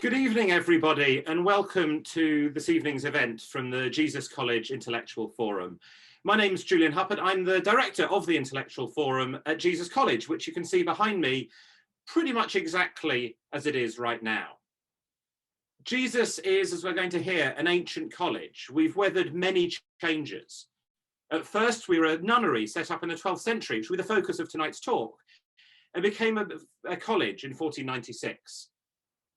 Good evening, everybody, and welcome to this evening's event from the Jesus College Intellectual Forum. My name's Julian Huppert. I'm the director of the Intellectual Forum at Jesus College, which you can see behind me pretty much exactly as it is right now. Jesus is, as we're going to hear, an ancient college. We've weathered many changes. At first, we were a nunnery set up in the 12th century, which will be the focus of tonight's talk, and became a college in 1496.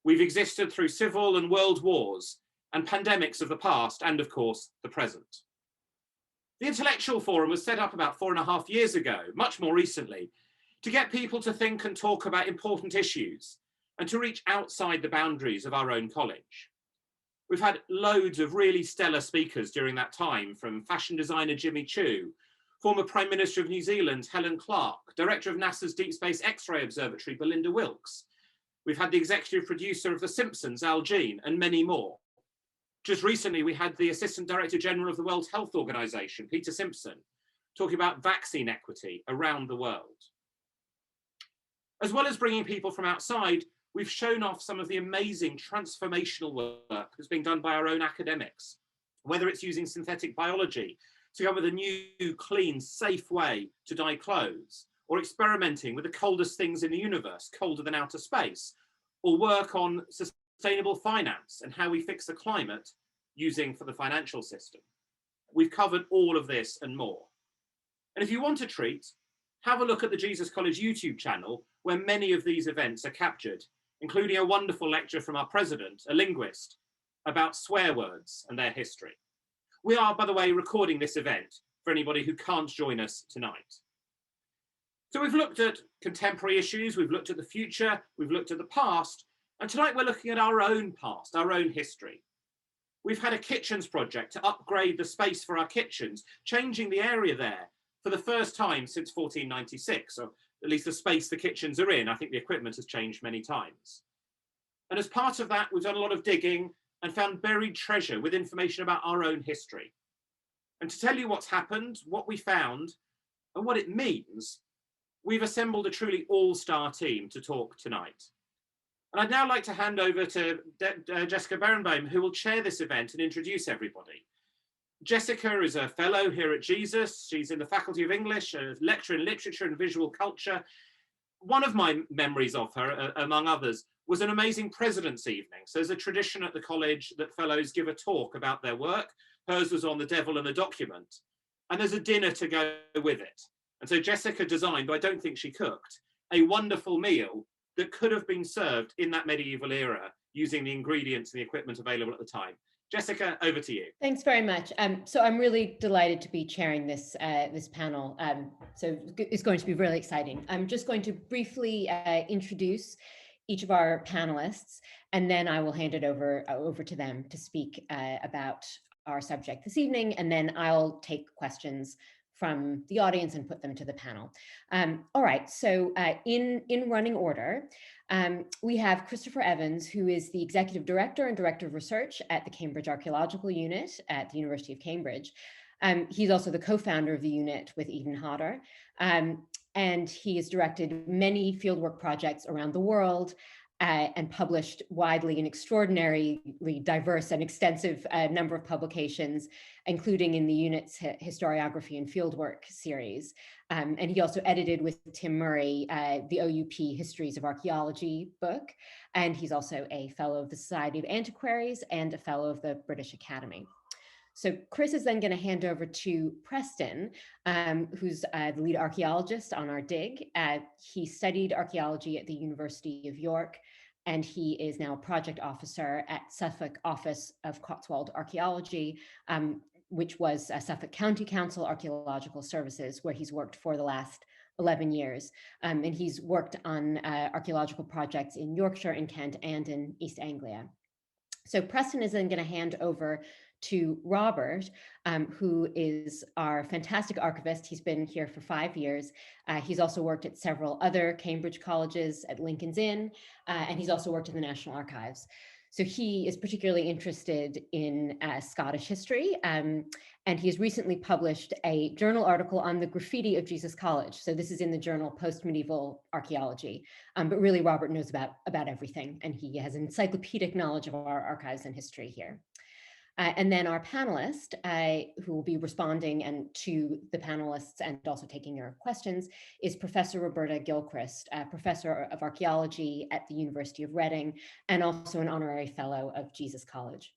We've existed through civil and world wars and pandemics of the past and, of course, the present. The Intellectual Forum was set up about 4.5 years ago, much more recently, to get people to think and talk about important issues and to reach outside the boundaries of our own college. We've had loads of really stellar speakers during that time, from fashion designer Jimmy Chu, former Prime Minister of New Zealand Helen Clark, Director of NASA's Deep Space X-ray Observatory Belinda Wilkes. We've had the executive producer of The Simpsons, Al Jean, and many more. Just recently, we had the Assistant Director General of the World Health Organization, Peter Simpson, talking about vaccine equity around the world. As well as bringing people from outside, we've shown off some of the amazing transformational work that's being done by our own academics, whether it's using synthetic biology to come up with a new, clean, safe way to dye clothes, or experimenting with the coldest things in the universe, colder than outer space, or work on sustainable finance and how we fix the climate using for the financial system. We've covered all of this and more. And if you want a treat, have a look at the Jesus College YouTube channel, where many of these events are captured, including a wonderful lecture from our president, a linguist, about swear words and their history. We are, by the way, recording this event for anybody who can't join us tonight. So we've looked at contemporary issues, we've looked at the future, we've looked at the past, and tonight we're looking at our own past, our own history. We've had a kitchens project to upgrade the space for our kitchens, changing the area there for the first time since 1496, or at least the space the kitchens are in. I think the equipment has changed many times. And as part of that, we've done a lot of digging and found buried treasure with information about our own history. And to tell you what's happened, what we found, and what it means, we've assembled a truly all-star team to talk tonight. And I'd now like to hand over to Jessica Berenbeim, who will chair this event and introduce everybody. Jessica is a fellow here at Jesus. She's in the Faculty of English, a lecturer in literature and visual culture. One of my memories of her, among others, was an amazing president's evening. So there's a tradition at the college that fellows give a talk about their work. Hers was on the devil and the document. And there's a dinner to go with it. And so Jessica designed, though I don't think she cooked, a wonderful meal that could have been served in that medieval era using the ingredients and the equipment available at the time. Jessica, over to you. Thanks very much. So I'm really delighted to be chairing this this panel. So it's going to be really exciting. I'm just going to briefly introduce each of our panelists, and then I will hand it over to them to speak about our subject this evening, and then I'll take questions from the audience and put them to the panel. All right, so in running order, we have Christopher Evans, who is the Executive Director and Director of Research at the Cambridge Archaeological Unit at the University of Cambridge. He's also the co-founder of the unit with Eden Hodder, and he has directed many fieldwork projects around the world, and published widely an extraordinarily diverse and extensive number of publications, including in the unit's historiography and fieldwork series. And he also edited with Tim Murray the OUP Histories of Archaeology book. And he's also a fellow of the Society of Antiquaries and a fellow of the British Academy. So Chris is then going to hand over to Preston, who's the lead archaeologist on our dig. He studied archaeology at the University of York, and he is now a project officer at Suffolk Office of Cotswold Archaeology, which was Suffolk County Council Archaeological Services, where he's worked for the last 11 years. And he's worked on archaeological projects in Yorkshire and Kent and in East Anglia. So Preston is then going to hand over to Robert, who is our fantastic archivist. He's been here for 5 years. He's also worked at several other Cambridge colleges, at Lincoln's Inn, and he's also worked in the National Archives. So he is particularly interested in Scottish history, and he has recently published a journal article on the graffiti of Jesus College. So this is in the journal Post-Medieval Archaeology, but really Robert knows about everything, and he has encyclopedic knowledge of our archives and history here. And then our panelist, who will be responding to the panelists and also taking your questions, is Professor Roberta Gilchrist, Professor of Archaeology at the University of Reading, and also an honorary fellow of Jesus College.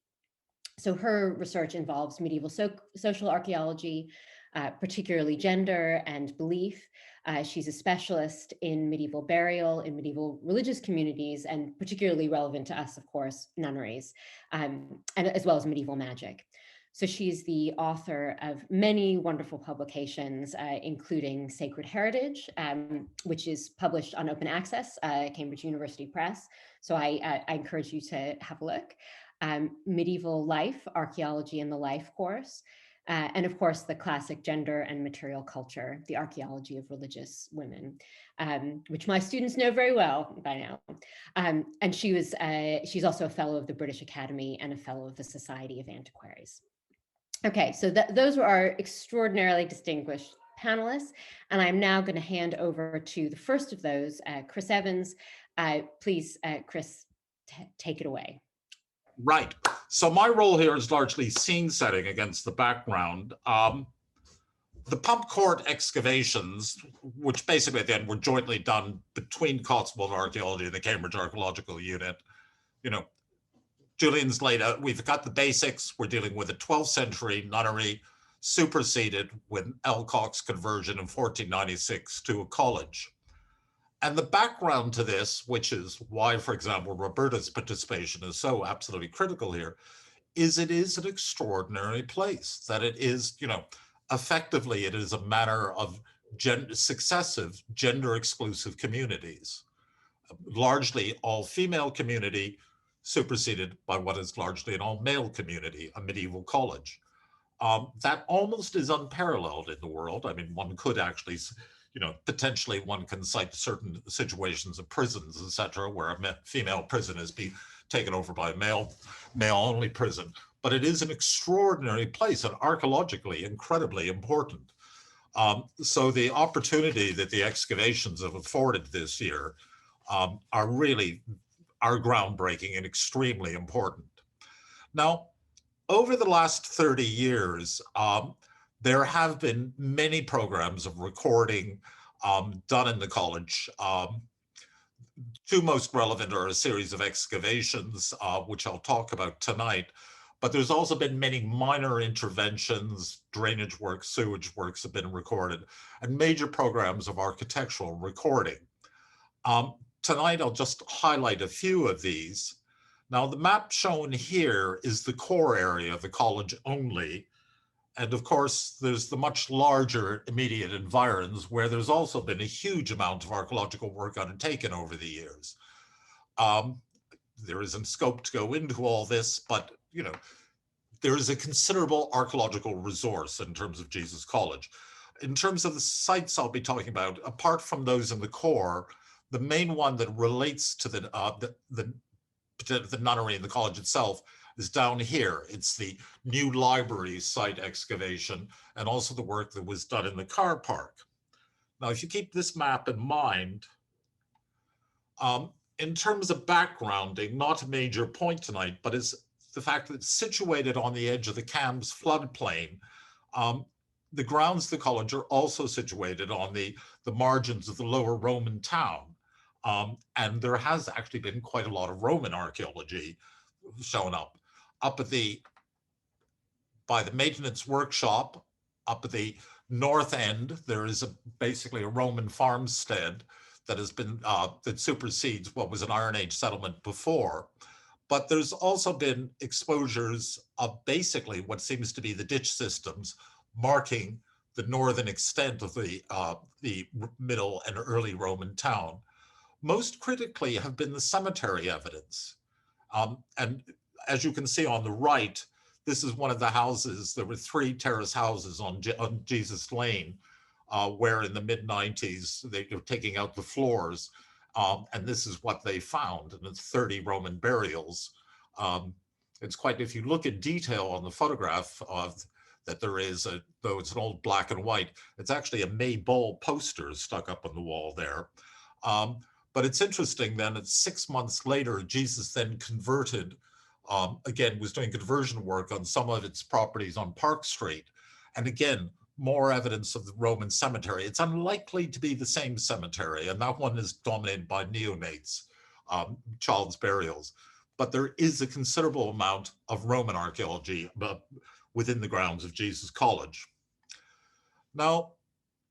So her research involves medieval social archaeology, particularly gender and belief. She's a specialist in medieval burial, in medieval religious communities, and particularly relevant to us, of course, nunneries, and as well as medieval magic. So she's the author of many wonderful publications, including Sacred Heritage, which is published on open access, Cambridge University Press. So I encourage you to have a look. Medieval Life, Archaeology in the Life course, and of course the classic Gender and Material Culture, the Archaeology of Religious Women, which my students know very well by now. And she's also a fellow of the British Academy and a fellow of the Society of Antiquaries. Okay, so those were our extraordinarily distinguished panelists, and I'm now going to hand over to the first of those, Chris Evans. Please, Chris, take it away. Right. So my role here is largely scene setting against the background. The pump court excavations, which basically then were jointly done between Cotswold Archaeology and the Cambridge Archaeological Unit, Julian's laid out, we've got the basics. We're dealing with a 12th century nunnery superseded with Elcock's conversion in 1496 to a college. And the background to this, which is why, for example, Roberta's participation is so absolutely critical here, is it is an extraordinary place, that it is, effectively it is a matter of successive gender-exclusive communities, largely all-female community superseded by what is largely an all-male community, a medieval college. That almost is unparalleled in the world. I mean, one could actually, potentially one can cite certain situations of prisons, etc., where a female prison is being taken over by a male-only prison. But it is an extraordinary place and archaeologically incredibly important. So the opportunity that the excavations have afforded this year are groundbreaking and extremely important. Now, over the last 30 years, there have been many programs of recording done in the college. Two most relevant are a series of excavations, which I'll talk about tonight, but there's also been many minor interventions, drainage works, sewage works have been recorded, and major programs of architectural recording. Tonight, I'll just highlight a few of these. Now, the map shown here is the core area of the college only. And of course, there's the much larger immediate environs where there's also been a huge amount of archaeological work undertaken over the years. There isn't scope to go into all this, but there is a considerable archaeological resource in terms of Jesus College. In terms of the sites I'll be talking about, apart from those in the core, the main one that relates to the nunnery in the college itself is down here. It's the new library site excavation and also the work that was done in the car park. Now, if you keep this map in mind, in terms of backgrounding, not a major point tonight, but is the fact that it's situated on the edge of the Cambs floodplain. The grounds of the college are also situated on the margins of the lower Roman town. And there has actually been quite a lot of Roman archaeology shown up by the maintenance workshop. Up at the north end, there is basically a Roman farmstead that has been that supersedes what was an Iron Age settlement before. But there's also been exposures of basically what seems to be the ditch systems marking the northern extent of the middle and early Roman town. Most critically have been the cemetery evidence. And as you can see on the right, this is one of the houses. There were 3 terrace houses on Jesus Lane, where in the mid-90s, they were taking out the floors. And this is what they found, and it's 30 Roman burials. It's quite, if you look in detail on the photograph that there is, though it's an old black and white, it's actually a May Ball poster stuck up on the wall there. But it's interesting then, it's 6 months later, Jesus then converted, again, was doing conversion work on some of its properties on Park Street. And again, more evidence of the Roman cemetery. It's unlikely to be the same cemetery, and that one is dominated by neonates, child's burials. But there is a considerable amount of Roman archaeology within the grounds of Jesus College. Now,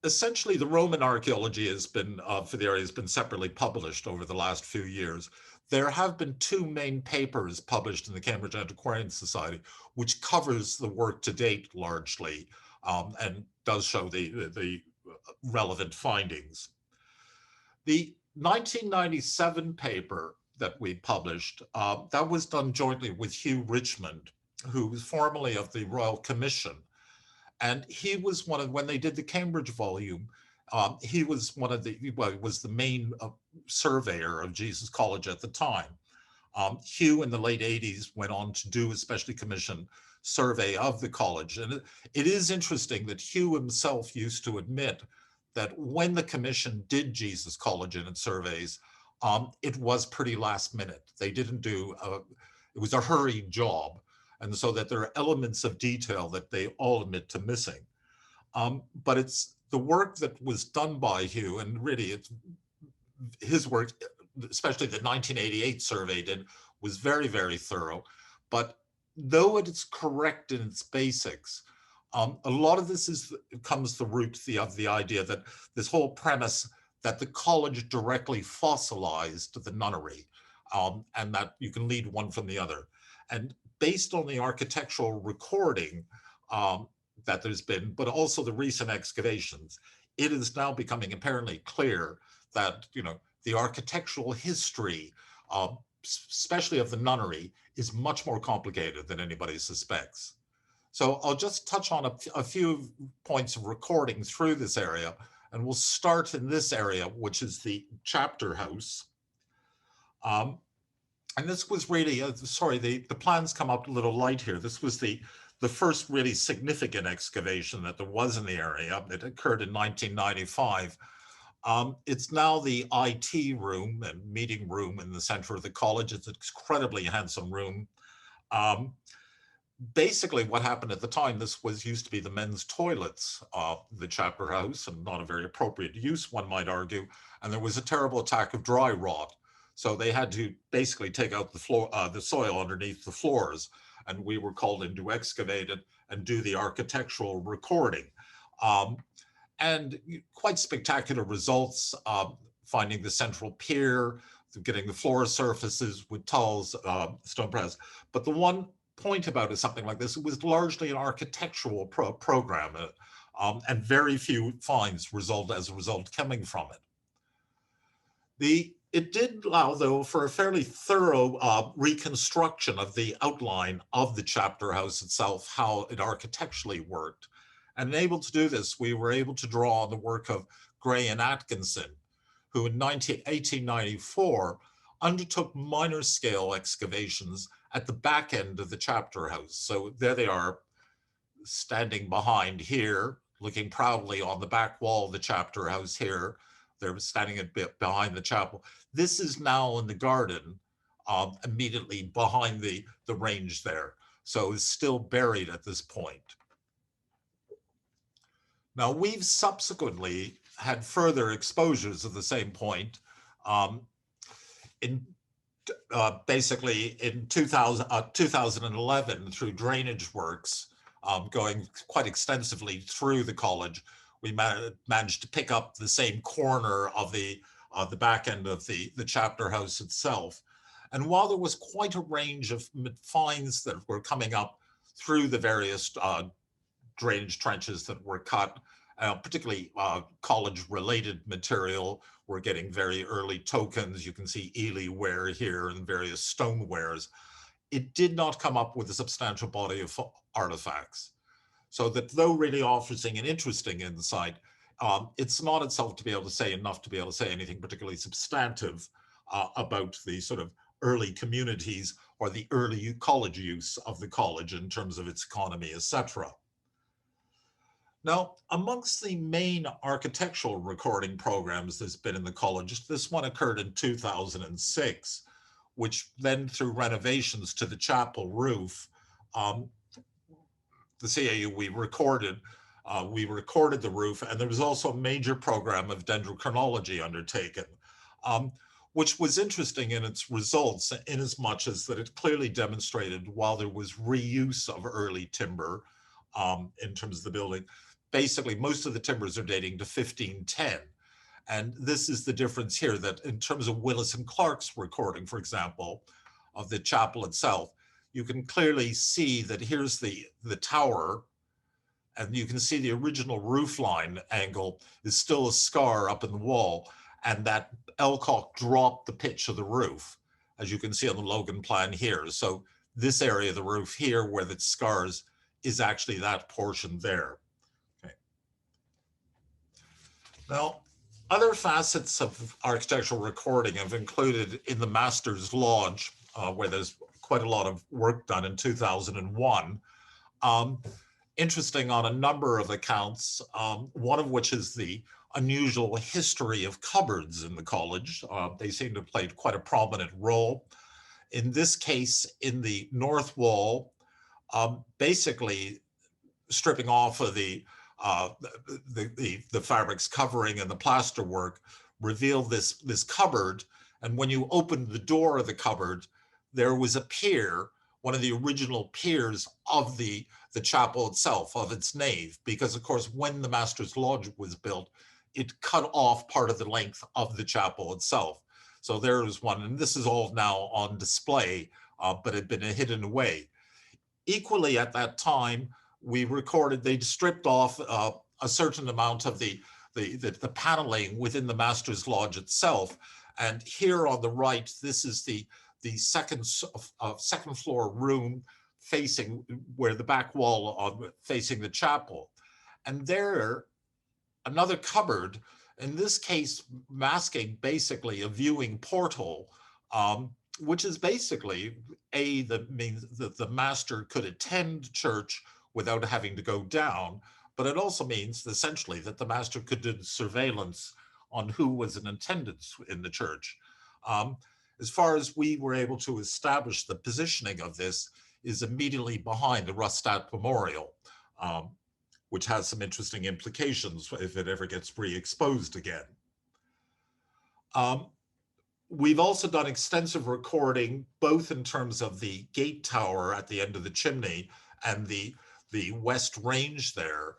essentially, the Roman archaeology has been, for the area, has been separately published over the last few years. There have been 2 main papers published in the Cambridge Antiquarian Society, which covers the work to date largely, and does show the relevant findings. The 1997 paper that we published, that was done jointly with Hugh Richmond, who was formerly of the Royal Commission. And he was one of, when they did the Cambridge volume, he was one of the, well, was the main surveyor of Jesus College at the time. Hugh in the late 80s went on to do a specially commissioned survey of the college. And it is interesting that Hugh himself used to admit that when the commission did Jesus College in its surveys, it was pretty last minute. They didn't do, it was a hurried job. And so that there are elements of detail that they all admit to missing. But it's the work that was done by Hugh, and really it's his work, especially the 1988 survey did, was very, very thorough. But though it is correct in its basics, a lot of this comes the root of the idea that this whole premise that the college directly fossilized the nunnery, and that you can lead one from the other. And based on the architectural recording that there's been, but also the recent excavations, it is now becoming apparently clear that, you know, the architectural history, especially of the nunnery, is much more complicated than anybody suspects. So I'll just touch on a few points of recording through this area, and we'll start in this area, which is the chapter house. And this was really, sorry, the plans come up a little light here. This was the first really significant excavation that there was in the area. It occurred in 1995. It's now the IT room and meeting room in the center of the college. It's an incredibly handsome room. Basically what happened at the time, this used to be the men's toilets of the chapter house, and not a very appropriate use, one might argue. And there was a terrible attack of dry rot. So they had to basically take out the floor, the soil underneath the floors, and we were called in to excavate it and do the architectural recording. And quite spectacular results, finding the central pier, getting the floor surfaces with tiles, stone press. But the one point about it, something like this, it was largely an architectural program, and very few finds as a result coming from it. It did allow, though, for a fairly thorough reconstruction of the outline of the chapter house itself, how it architecturally worked. And able to do this, we were able to draw on the work of Gray and Atkinson, who in 1894 undertook minor scale excavations at the back end of the chapter house. So there they are, standing behind here, looking proudly on the back wall of the chapter house here. They're standing a bit behind the chapel. This is now in the garden, immediately behind the range there. So it's still buried at this point. Now, we've subsequently had further exposures of the same point. Basically in 2011, through drainage works, going quite extensively through the college, we managed to pick up the same corner of the back end of the chapter house itself. And while there was quite a range of finds that were coming up through the various drainage trenches that were cut, particularly college-related material, we're getting very early tokens. You can see Ely ware here and various stonewares. It did not come up with a substantial body of artifacts. So that though really offering an interesting insight, it's not itself to be able to say enough to be able to say anything particularly substantive about the sort of early communities or the early college use of the college in terms of its economy, etc. Now, amongst the main architectural recording programs that's been in the college, this one occurred in 2006, which then through renovations to the chapel roof, the CAU, we recorded the roof, and there was also a major program of dendrochronology undertaken, which was interesting in its results in as much as that it clearly demonstrated while there was reuse of early timber in terms of the building, basically most of the timbers are dating to 1510. And this is the difference here, that in terms of Willis and Clark's recording, for example, of the chapel itself, you can clearly see that here's the tower, and you can see the original roof line angle is still a scar up in the wall, and that Elcock dropped the pitch of the roof, as you can see on the Logan plan here. So this area of the roof here where the scars is actually that portion there. Okay. Now, other facets of architectural recording have included in the Master's Lodge, where there's quite a lot of work done in 2001. Interesting on a number of accounts, one of which is the unusual history of cupboards in the college. They seem to have played quite a prominent role. In this case, in the north wall, basically stripping off of the fabrics covering and the plaster work revealed this cupboard. And when you opened the door of the cupboard, there was a pier, one of the original piers of the chapel itself, of its nave, because of course, when the Master's Lodge was built, it cut off part of the length of the chapel itself. So there is one, and this is all now on display, but had been hidden away. Equally at that time, we recorded, they stripped off a certain amount of the paneling within the Master's Lodge itself. And here on the right, this is the second floor room facing where the back wall facing the chapel. And there, another cupboard, in this case, masking basically a viewing portal, which is basically that means that the master could attend church without having to go down, but it also means essentially that the master could do surveillance on who was in attendance in the church. As far as we were able to establish, the positioning of this is immediately behind the Rustad Memorial, which has some interesting implications if it ever gets re-exposed again. We've also done extensive recording, both in terms of the gate tower at the end of the chimney and the west range there.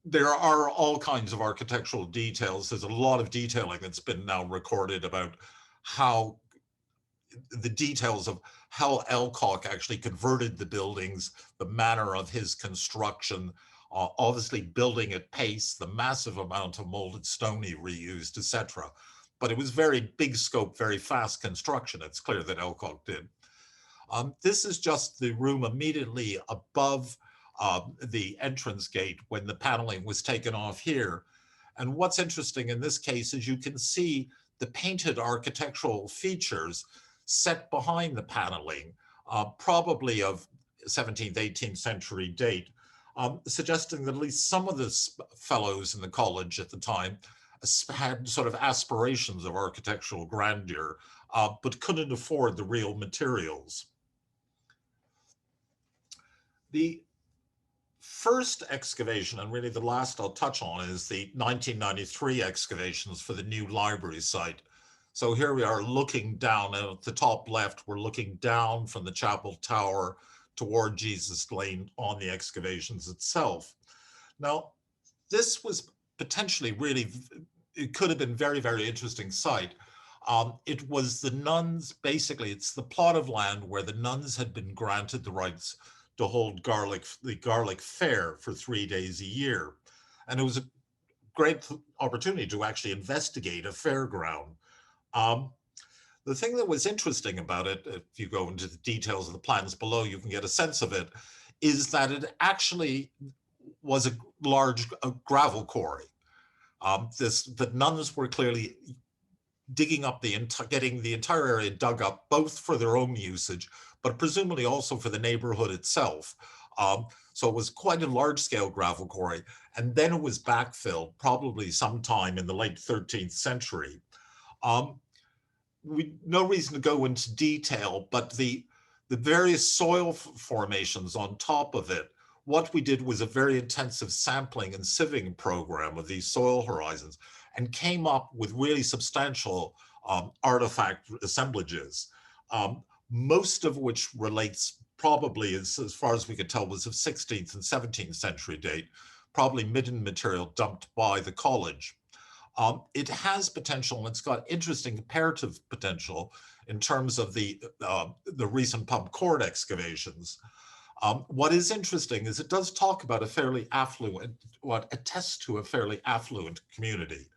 There are all kinds of architectural details. There's a lot of detailing that's been now recorded about how the details of how Elcock actually converted the buildings, the manner of his construction, obviously building at pace, the massive amount of molded stone he reused, etc. But it was very big scope, very fast construction. It's clear that Elcock did. This is just the room immediately above the entrance gate when the paneling was taken off here. And what's interesting in this case is you can see the painted architectural features set behind the paneling, probably of 17th, 18th century date, suggesting that at least some of the fellows in the college at the time had sort of aspirations of architectural grandeur, but couldn't afford the real materials. The first excavation, and really the last I'll touch on, is the 1993 excavations for the new library site. So here we are looking down, and at the top left, we're looking down from the chapel tower toward Jesus Lane on the excavations itself. Now, this was potentially really, it could have been very, very interesting site. It was the nuns, basically, it's the plot of land where the nuns had been granted the rights to hold the Garlic Fair for 3 days a year. And it was a great opportunity to actually investigate a fairground. The thing that was interesting about it, if you go into the details of the plans below, you can get a sense of it, is that it actually was a large gravel quarry. The nuns were clearly digging up getting the entire area dug up, both for their own usage, but presumably also for the neighborhood itself. So it was quite a large-scale gravel quarry, and then it was backfilled probably sometime in the late 13th century. No reason to go into detail, but the various soil formations on top of it, what we did was a very intensive sampling and sieving program of these soil horizons, and came up with really substantial artifact assemblages, most of which relates probably, as far as we could tell, was of 16th and 17th century date, probably midden material dumped by the college. It has potential, and it's got interesting comparative potential in terms of the recent pump court excavations. What is interesting is it does talk about a fairly affluent, what attests to a fairly affluent community.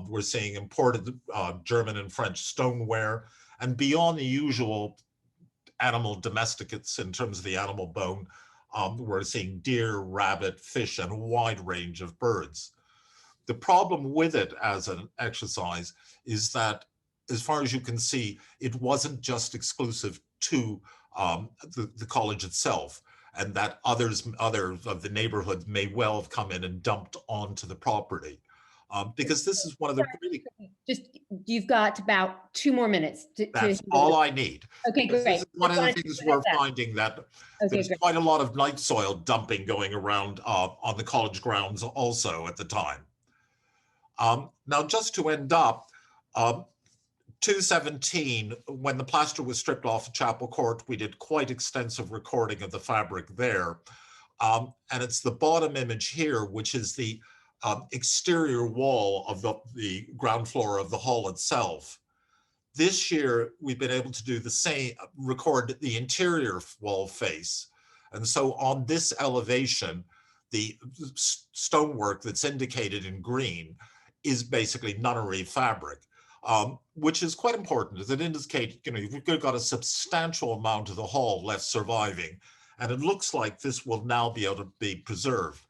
We're seeing imported German and French stoneware, and beyond the usual animal domesticates in terms of the animal bone, we're seeing deer, rabbit, fish, and a wide range of birds. The problem with it as an exercise is that, as far as you can see, it wasn't just exclusive to the college itself, and that others of the neighborhood may well have come in and dumped onto the property. Because this is one of the really... You've got about 2 more minutes. That's all I need. Okay, great. This is one of the things we're finding, that there's quite a lot of night soil dumping going around on the college grounds also at the time. Now, just to end up, 217, when the plaster was stripped off of Chapel Court, we did quite extensive recording of the fabric there. And it's the bottom image here, which is the exterior wall of the ground floor of the hall itself. This year, we've been able to do the same, record the interior wall face. And so on this elevation, the stonework that's indicated in green is basically nunnery fabric, which is quite important, as it indicates, you've got a substantial amount of the hall left surviving, and it looks like this will now be able to be preserved.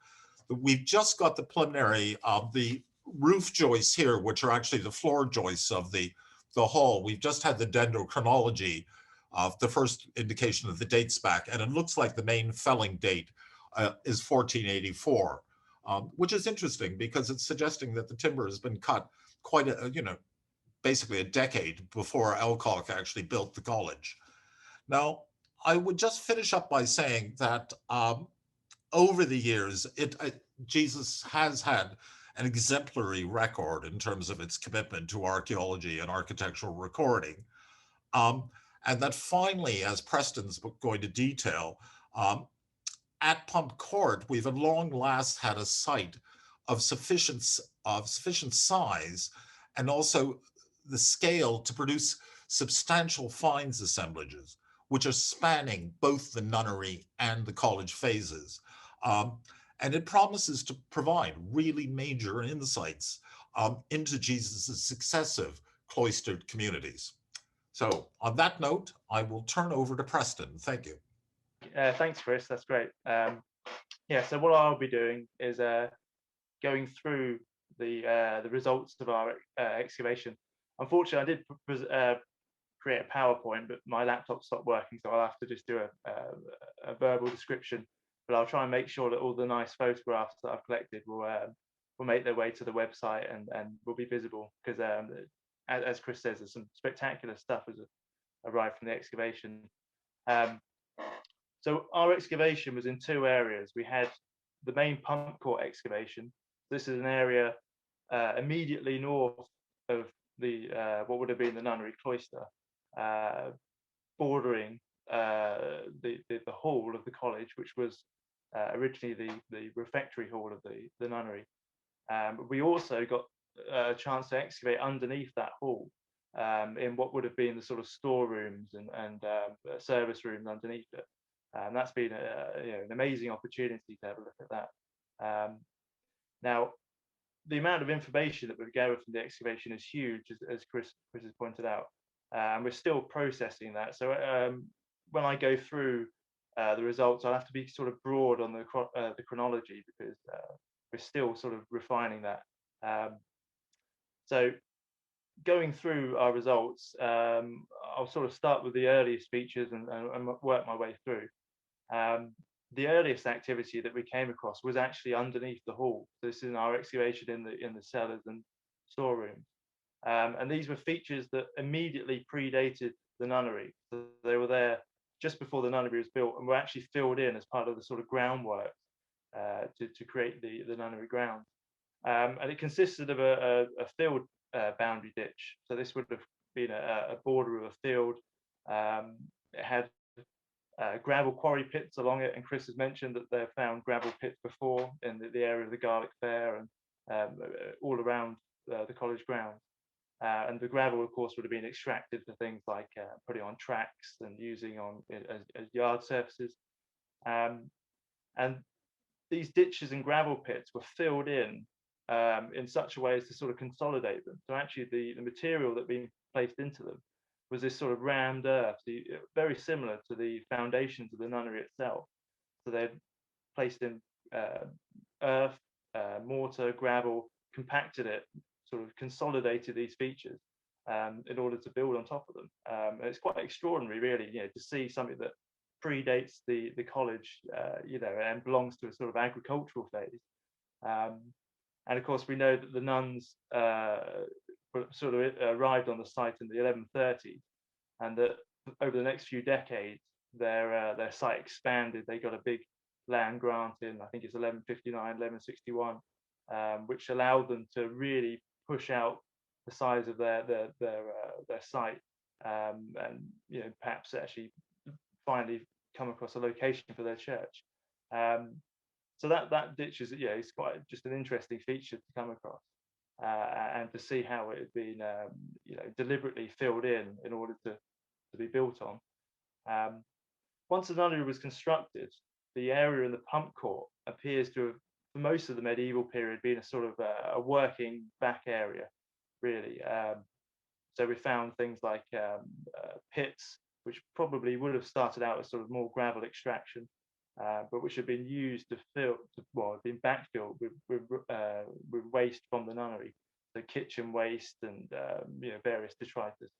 We've just got the preliminary of the roof joists here, which are actually the floor joists of the hall. We've just had the dendrochronology of the first indication of the dates back, and it looks like the main felling date is 1484. Which is interesting because it's suggesting that the timber has been cut quite basically a decade before Alcock actually built the college. Now, I would just finish up by saying that over the years, Jesus has had an exemplary record in terms of its commitment to archaeology and architectural recording. And that finally, as Preston's going to detail, at Pump Court, we've at long last had a site of sufficient size and also the scale to produce substantial finds assemblages, which are spanning both the nunnery and the college phases. And it promises to provide really major insights into Jesus' successive cloistered communities. So on that note, I will turn over to Preston. Thank you. Thanks, Chris. That's great. Yeah, so what I'll be doing is going through the results of our excavation. Unfortunately, I did create a PowerPoint, but my laptop stopped working, so I'll have to just do a verbal description. But I'll try and make sure that all the nice photographs that I've collected will make their way to the website and will be visible, because as Chris says, there's some spectacular stuff has arrived from the excavation. So our excavation was in 2 areas. We had the main pump court excavation. This is an area immediately north of the what would have been the nunnery cloister, bordering the hall of the college, which was originally the refectory hall of the nunnery. We also got a chance to excavate underneath that hall in what would have been the sort of storerooms and service rooms underneath it. And that's been an amazing opportunity to have a look at that. Now, the amount of information that we've gathered from the excavation is huge, as Chris has pointed out, and we're still processing that. So when I go through the results, I'll have to be sort of broad on the chronology, because we're still sort of refining that. So going through our results, I'll sort of start with the earliest features and work my way through. The earliest activity that we came across was actually underneath the hall. This is our excavation in the cellars and storerooms. And these were features that immediately predated the nunnery. So they were there just before the nunnery was built and were actually filled in as part of the sort of groundwork to create the nunnery grounds. And it consisted of a field boundary ditch. So this would have been a border of a field. It had gravel quarry pits along it, and Chris has mentioned that they've found gravel pits before in the area of the Garlic Fair and all around the college grounds. And the gravel, of course, would have been extracted for things like putting on tracks and using on as yard surfaces. And these ditches and gravel pits were filled in such a way as to sort of consolidate them. So actually the material that being placed into them was this sort of rammed earth, very similar to the foundations of the nunnery itself. So they'd placed in earth, mortar, gravel, compacted it, sort of consolidated these features in order to build on top of them. And it's quite extraordinary, really, to see something that predates the college, and belongs to a sort of agricultural phase. And of course, we know that the nuns sort of arrived on the site in the 1130s, and that over the next few decades, their site expanded. They got a big land grant in, I think it's 1159, 1161, which allowed them to really push out the size of their site, and perhaps actually finally come across a location for their church. So that ditch is it's quite just an interesting feature to come across, and to see how it had been deliberately filled in order to be built on. Once the nunnery was constructed, the area in the pump court appears to have, for most of the medieval period, been a sort of a working back area, really. So we found things like pits, which probably would have started out as sort of more gravel extraction, but which had been used to been backfilled with waste from the nunnery, so kitchen waste and various detritus.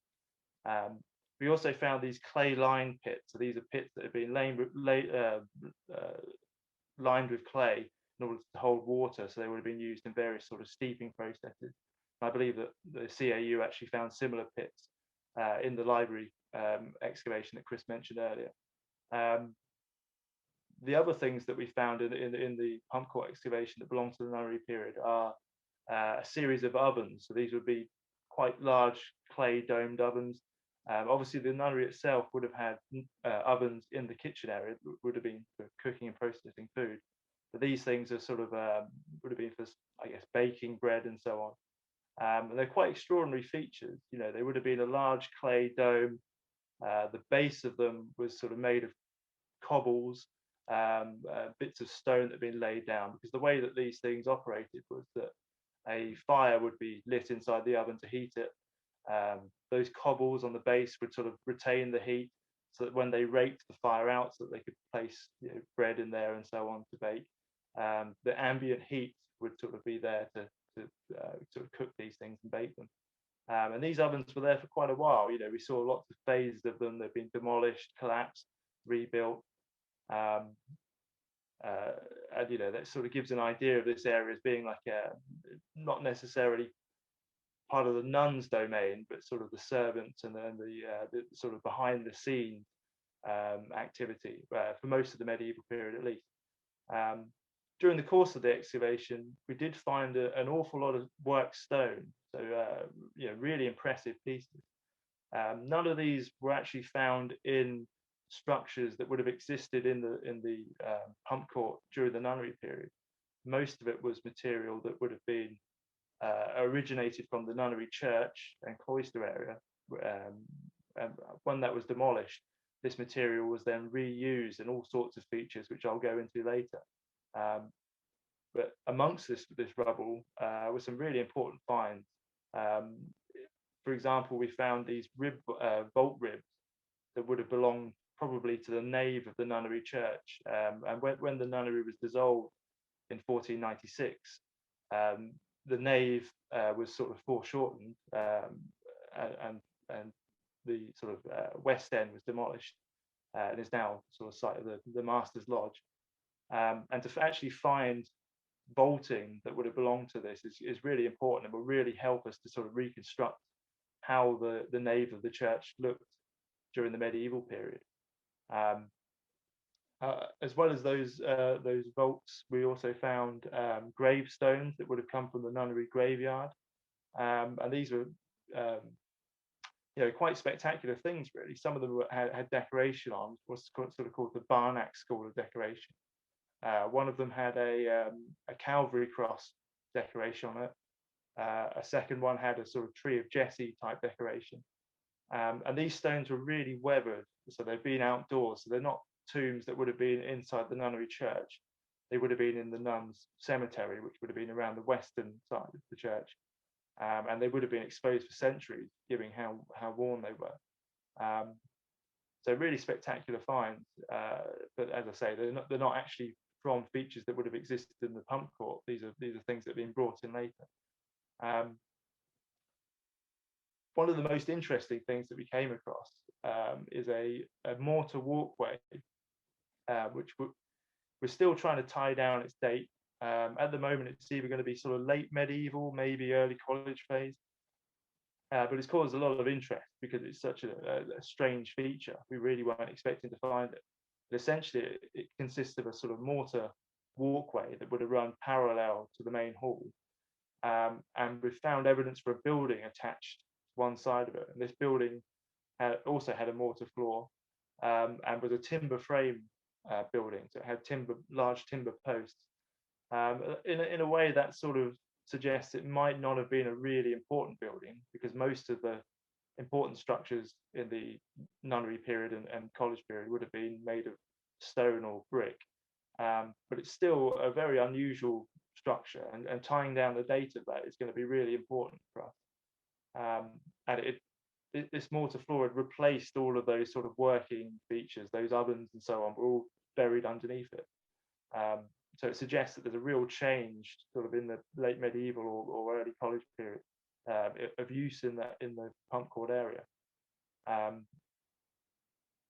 We also found these clay-lined pits. So these are pits that have been lined with clay in order to hold water. So they would have been used in various sort of steeping processes. And I believe that the CAU actually found similar pits in the library excavation that Chris mentioned earlier. The other things that we found in the pump court excavation that belong to the nunnery period are a series of ovens. So these would be quite large clay domed ovens. Obviously, the nunnery itself would have had ovens in the kitchen area, would have been for cooking and processing food. But these things are sort of would have been for, I guess, baking bread and so on. And they're quite extraordinary features. They would have been a large clay dome. The base of them was sort of made of cobbles, bits of stone that had been laid down, because the way that these things operated was that a fire would be lit inside the oven to heat it. Those cobbles on the base would sort of retain the heat, so that when they raked the fire out, so that they could place bread in there and so on to bake, the ambient heat would sort of be there to sort of cook these things and bake them. And these ovens were there for quite a while. We saw lots of phases of them. They've been demolished, collapsed, rebuilt. And that sort of gives an idea of this area as being like not necessarily part of the nuns' domain, but sort of the servants and then the sort of behind the scenes activity for most of the medieval period, at least. During the course of the excavation, we did find an awful lot of worked stone, so really impressive pieces. None of these were actually found in structures that would have existed in the pump court during the nunnery period. Most of it was material that would have been originated from the nunnery church and cloister area. And when that was demolished, this material was then reused in all sorts of features, which I'll go into later. But amongst this rubble were some really important finds. For example, we found these vault ribs that would have belonged probably to the nave of the nunnery church. And when the nunnery was dissolved in 1496, the nave was sort of foreshortened, and the sort of west end was demolished, and is now sort of site of the Master's Lodge. And to actually find vaulting that would have belonged to this is really important, and will really help us to sort of reconstruct how the nave of the church looked during the medieval period. As well as those vaults, we also found gravestones that would have come from the nunnery graveyard, and these were quite spectacular things, really. Some of them had decoration on, what's sort of called the Barnack school of decoration. One of them had a Calvary cross decoration on it. A second one had a sort of tree of Jesse type decoration. And these stones were really weathered, so they've been outdoors, so they're not tombs that would have been inside the nunnery church. They would have been in the nuns' cemetery, which would have been around the western side of the church. And they would have been exposed for centuries, given how worn they were. So really spectacular finds, but as I say, they're not actually from features that would have existed in the pump court. These are things that have been brought in later. One of the most interesting things that we came across is a mortar walkway, which we're still trying to tie down its date. At the moment, it's either going to be sort of late medieval, maybe early college phase. But it's caused a lot of interest because it's such a strange feature. We really weren't expecting to find it. But essentially, it consists of a sort of mortar walkway that would have run parallel to the main hall. And we've found evidence for a building attached to one side of it. And this building also had a mortar floor and was a timber frame building. So it had large timber posts. In a way that sort of suggests it might not have been a really important building, because most of the important structures in the nunnery period and college period would have been made of stone or brick. But it's still a very unusual structure, and tying down the date of that is going to be really important for us. And this mortar floor had replaced all of those sort of working features. Those ovens and so on were all buried underneath it. So it suggests that there's a real change sort of in the late medieval or early college period of use in the pump court area.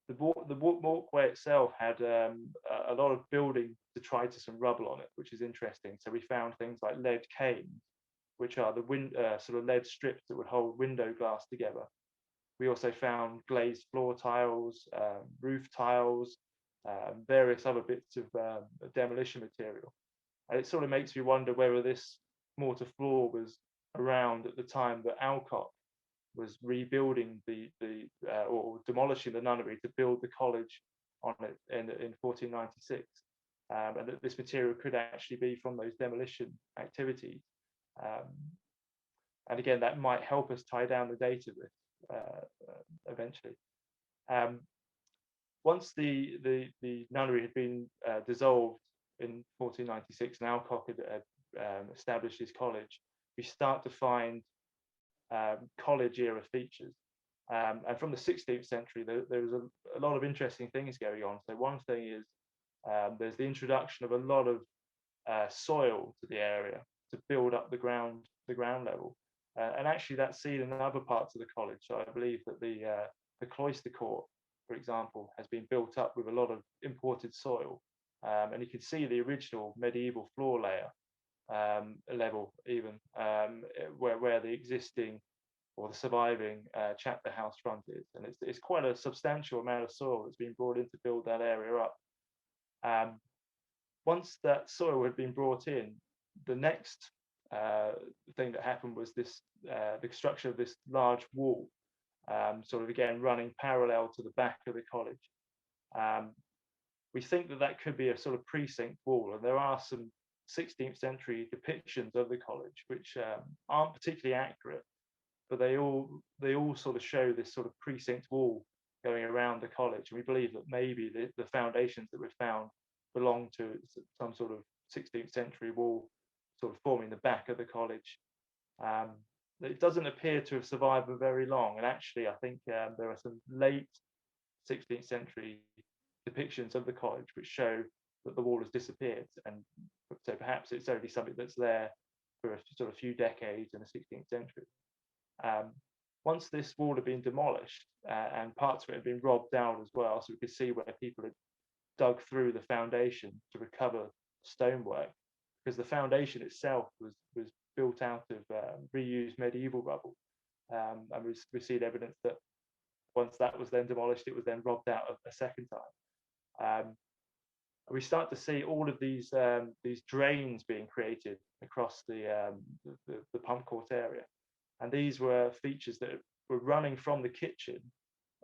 The walkway itself had a lot of building detritus and rubble on it, which is interesting. So we found things like lead canes, which are the sort of lead strips that would hold window glass together. We also found glazed floor tiles, roof tiles, various other bits of demolition material. And it sort of makes me wonder whether this mortar floor was around at the time that Alcock was rebuilding or demolishing the nunnery to build the college on it in 1496, and that this material could actually be from those demolition activities. And again, that might help us tie down the date of this eventually. Once the nunnery had been dissolved in 1496 and Alcock had established his college, we start to find college era features. And from the 16th century, there was a lot of interesting things going on. So one thing is there's the introduction of a lot of soil to the area to build up the ground level. And actually that's seen in other parts of the college. So I believe that the cloister court, for example, has been built up with a lot of imported soil. And you can see the original medieval floor layer level even, where the existing or the surviving chapter house front is. And it's quite a substantial amount of soil that's been brought in to build that area up. Once that soil had been brought in, the next thing that happened was the construction of this large wall, sort of again running parallel to the back of the college. We think that could be a sort of precinct wall, and there are some 16th century depictions of the college which aren't particularly accurate, but they all sort of show this sort of precinct wall going around the college, and we believe that maybe the foundations that we've found belong to some sort of 16th century wall sort of forming the back of the college. It doesn't appear to have survived for very long, and actually I think there are some late 16th century depictions of the college which show that the wall has disappeared, and so perhaps it's only something that's there for a sort of few decades in the 16th century. Once this wall had been demolished and parts of it had been robbed down as well, so we could see where people had dug through the foundation to recover stonework, because the foundation itself was built out of reused medieval rubble. And we received evidence that once that was then demolished, it was then robbed out a second time. We start to see all of these drains being created across the pump court area, and these were features that were running from the kitchen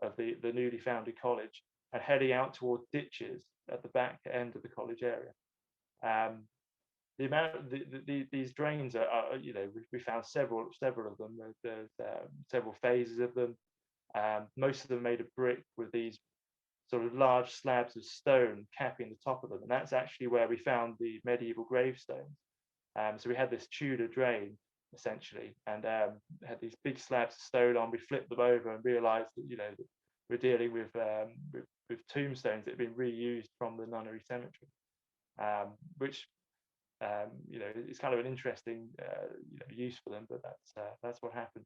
of the newly founded college and heading out towards ditches at the back end of the college area. The amount of these drains are we found several of them. There's several phases of them. Most of them made of brick with these sort of large slabs of stone capping the top of them, and that's actually where we found the medieval gravestones. So we had this Tudor drain essentially, and had these big slabs of stone on. We flipped them over and realised that that we're dealing with tombstones that have been reused from the nunnery cemetery, which it's kind of an interesting use for them, but that's what happened.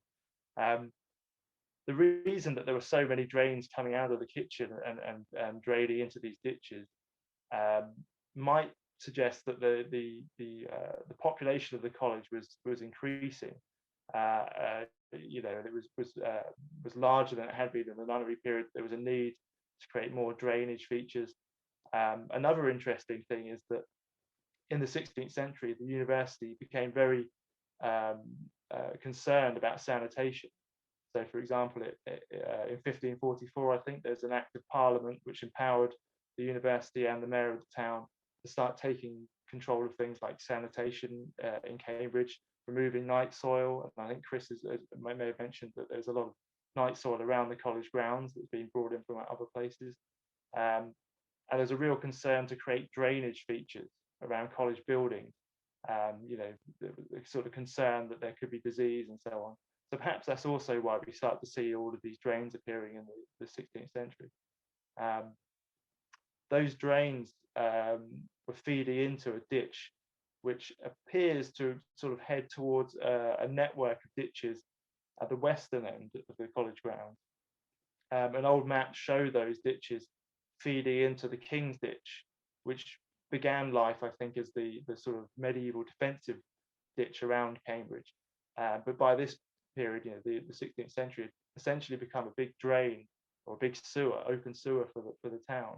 The reason that there were so many drains coming out of the kitchen and draining into these ditches might suggest that the population of the college was increasing. It was larger than it had been in the nunnery period. There was a need to create more drainage features. Another interesting thing is that in the 16th century, the university became very concerned about sanitation. So, for example, in 1544, I think there's an act of parliament which empowered the university and the mayor of the town to start taking control of things like sanitation in Cambridge, removing night soil. And I think Chris may have mentioned that there's a lot of night soil around the college grounds that's been brought in from other places. And there's a real concern to create drainage features around college buildings. The sort of concern that there could be disease and so on. So perhaps that's also why we start to see all of these drains appearing in the 16th century. Those drains were feeding into a ditch, which appears to sort of head towards a network of ditches at the western end of the college grounds. An old map showed those ditches feeding into the King's Ditch, which began life, I think, as the sort of medieval defensive ditch around Cambridge. But by this period, the 16th century had essentially become a big drain or a big sewer, open sewer for the town.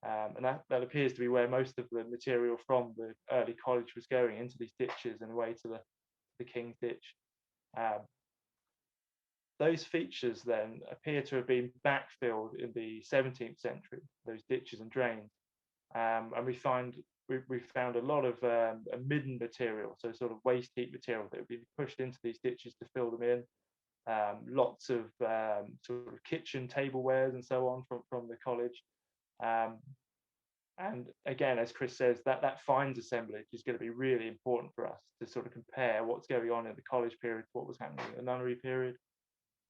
And that appears to be where most of the material from the early college was going, into these ditches and away to the King's Ditch. Those features then appear to have been backfilled in the 17th century, those ditches and drains. And we found a lot of midden material, so sort of waste heap material that had been pushed into these ditches to fill them in. Lots of sort of kitchen tablewares and so on from the college. And again, as Chris says, that finds assemblage is going to be really important for us to sort of compare what's going on in the college period to what was happening in the nunnery period.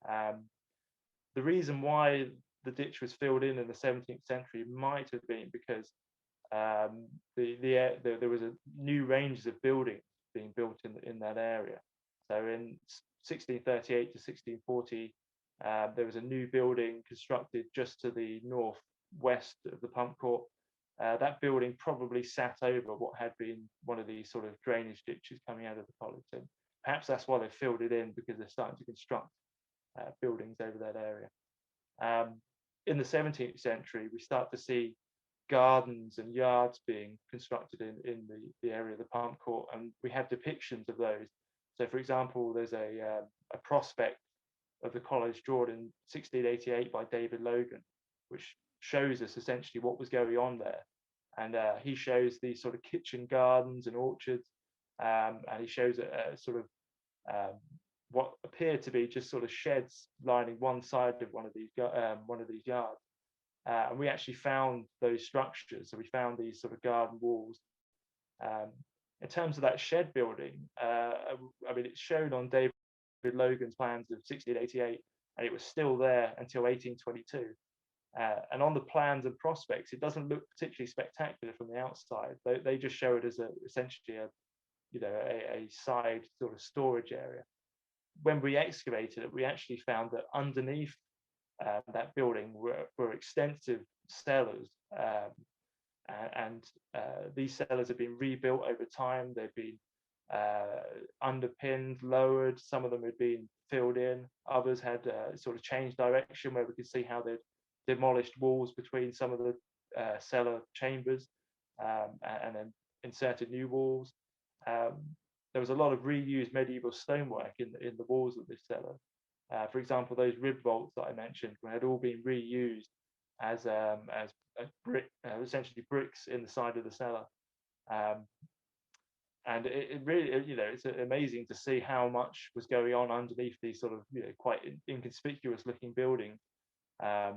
The reason why the ditch was filled in the 17th century might have been because there was a new ranges of buildings being built in that area. So in 1638 to 1640, there was a new building constructed just to the northwest of the pump court. That building probably sat over what had been one of these sort of drainage ditches coming out of the college. And perhaps that's why they filled it in, because they're starting to construct buildings over that area. In the 17th century, we start to see gardens and yards being constructed in the area of the pump court, and we have depictions of those. So, for example, there's a prospect of the college drawn in 1688 by David Logan, which shows us essentially what was going on there. And he shows these sort of kitchen gardens and orchards, and he shows a sort of what appear to be just sort of sheds lining one side of one of these yards. And we actually found those structures. So we found these sort of garden walls. In terms of that shed building, I mean, it's shown on David Logan's plans of 1688, and it was still there until 1822. And on the plans and prospects, it doesn't look particularly spectacular from the outside. They just show it as essentially a side sort of storage area. When we excavated it, we actually found that underneath that building were extensive cellars, and these cellars have been rebuilt over time. They've been underpinned, lowered. Some of them had been filled in. Others had sort of changed direction, where we could see how they'd demolished walls between some of the cellar chambers, and then inserted new walls. There was a lot of reused medieval stonework in the walls of this cellar. For example, those rib vaults that I mentioned had all been reused as brick, essentially bricks in the side of the cellar. And it really, it's amazing to see how much was going on underneath these sort of, quite inconspicuous looking buildings that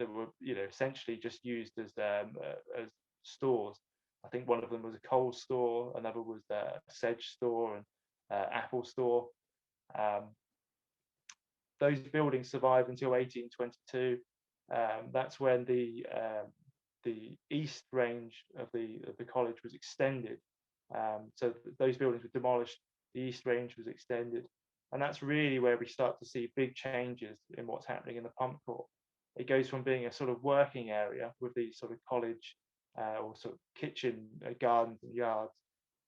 were, essentially just used as stores. I think one of them was a coal store, another was a sedge store and apple store. Those buildings survived until 1822. That's when the east range of the college was extended. So those buildings were demolished, the east range was extended, and that's really where we start to see big changes in what's happening in the pump court. It goes from being a sort of working area with these sort of college or sort of kitchen gardens and yards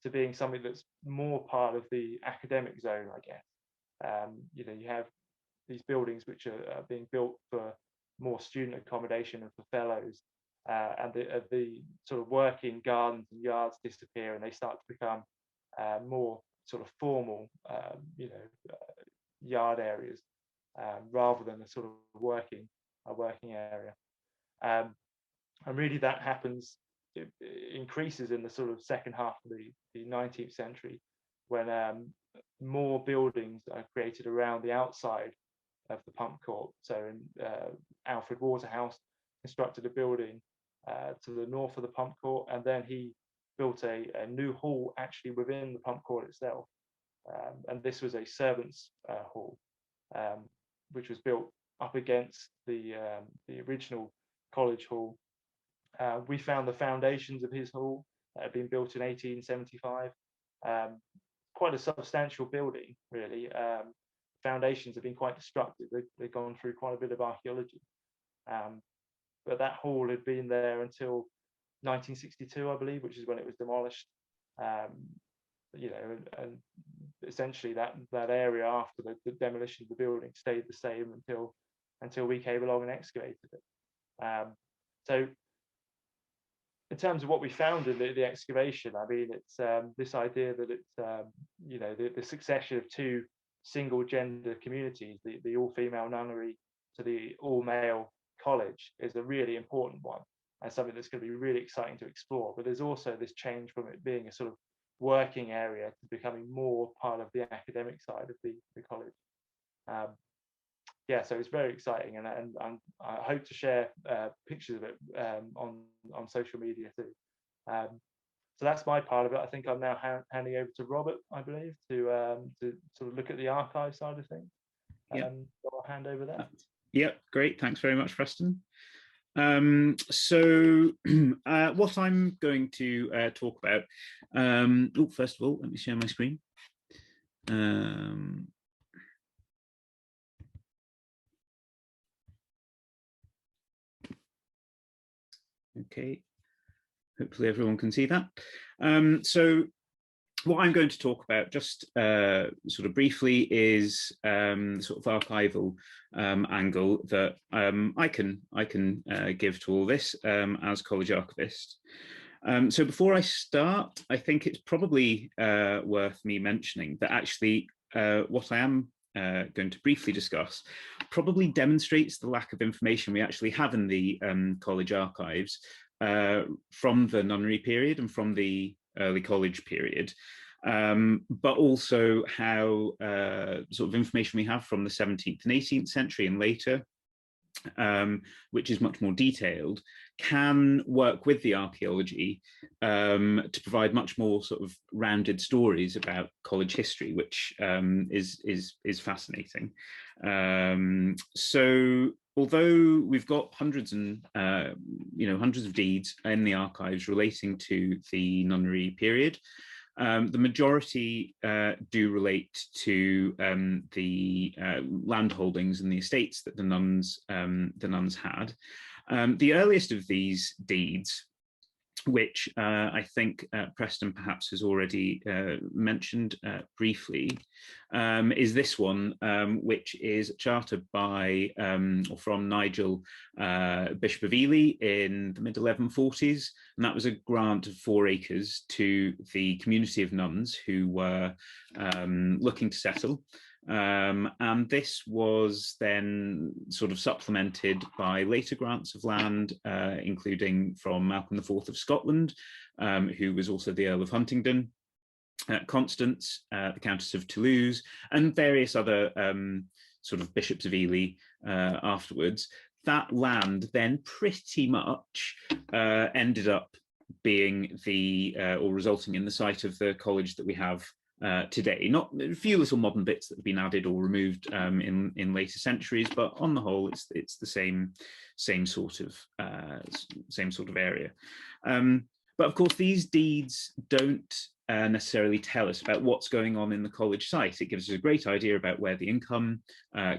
to being something that's more part of the academic zone, I guess. You have these buildings which are being built for more student accommodation and for fellows, and the sort of working gardens and yards disappear, and they start to become more sort of formal, yard areas, rather than a sort of working area. And really that happens, it increases in the sort of second half of the 19th century, when more buildings are created around the outside of the pump court. So Alfred Waterhouse constructed a building to the north of the pump court, and then he built a new hall actually within the pump court itself. And this was a servants' hall, which was built up against the original college hall. We found the foundations of his hall that had been built in 1875. Quite a substantial building, really. Foundations have been quite destructive. They've gone through quite a bit of archaeology. But that hall had been there until 1962, I believe, which is when it was demolished. And essentially that area after the demolition of the building stayed the same until we came along and excavated it. So in terms of what we found in the excavation, I mean, it's this idea that it's the succession of two single gender communities, the all-female nunnery to the all-male college, is a really important one, and something that's going to be really exciting to explore. But there's also this change from it being a sort of working area to becoming more part of the academic side of the college. So it's very exciting, and I hope to share pictures of it on social media too. So that's my part of it. I think I'm now handing over to Robert, I believe, to sort of look at the archive side of things. So I'll hand over that. Yep, great. Thanks very much, Preston. So what I'm going to talk about, first of all, let me share my screen. Okay, hopefully everyone can see that. So what I'm going to talk about just sort of briefly is sort of archival angle that I can give to all this as college archivist. So before I start, I think it's probably worth me mentioning that actually what I am going to briefly discuss probably demonstrates the lack of information we actually have in the college archives from the nunnery period and from the early college period, but also how sort of information we have from the 17th and 18th century and later, which is much more detailed, can work with the archaeology to provide much more sort of rounded stories about college history, which is fascinating. So although we've got hundreds of deeds in the archives relating to the nunnery period, The majority do relate to the land holdings and the estates that the nuns had. The earliest of these deeds, which I think Preston perhaps has already mentioned briefly, is this one, which is chartered by or from Nigel, Bishop of Ely in the mid-1140s, and that was a grant of 4 acres to the community of nuns who were looking to settle. And this was then sort of supplemented by later grants of land, including from Malcolm IV of Scotland, who was also the Earl of Huntingdon, Constance, the Countess of Toulouse, and various other sort of bishops of Ely afterwards. That land then pretty much ended up being the, or resulting in the site of the college that we have today. Not a few little modern bits that have been added or removed in later centuries, but on the whole, it's the same sort of area. But of course, these deeds don't necessarily tell us about what's going on in the college site. It gives us a great idea about where the income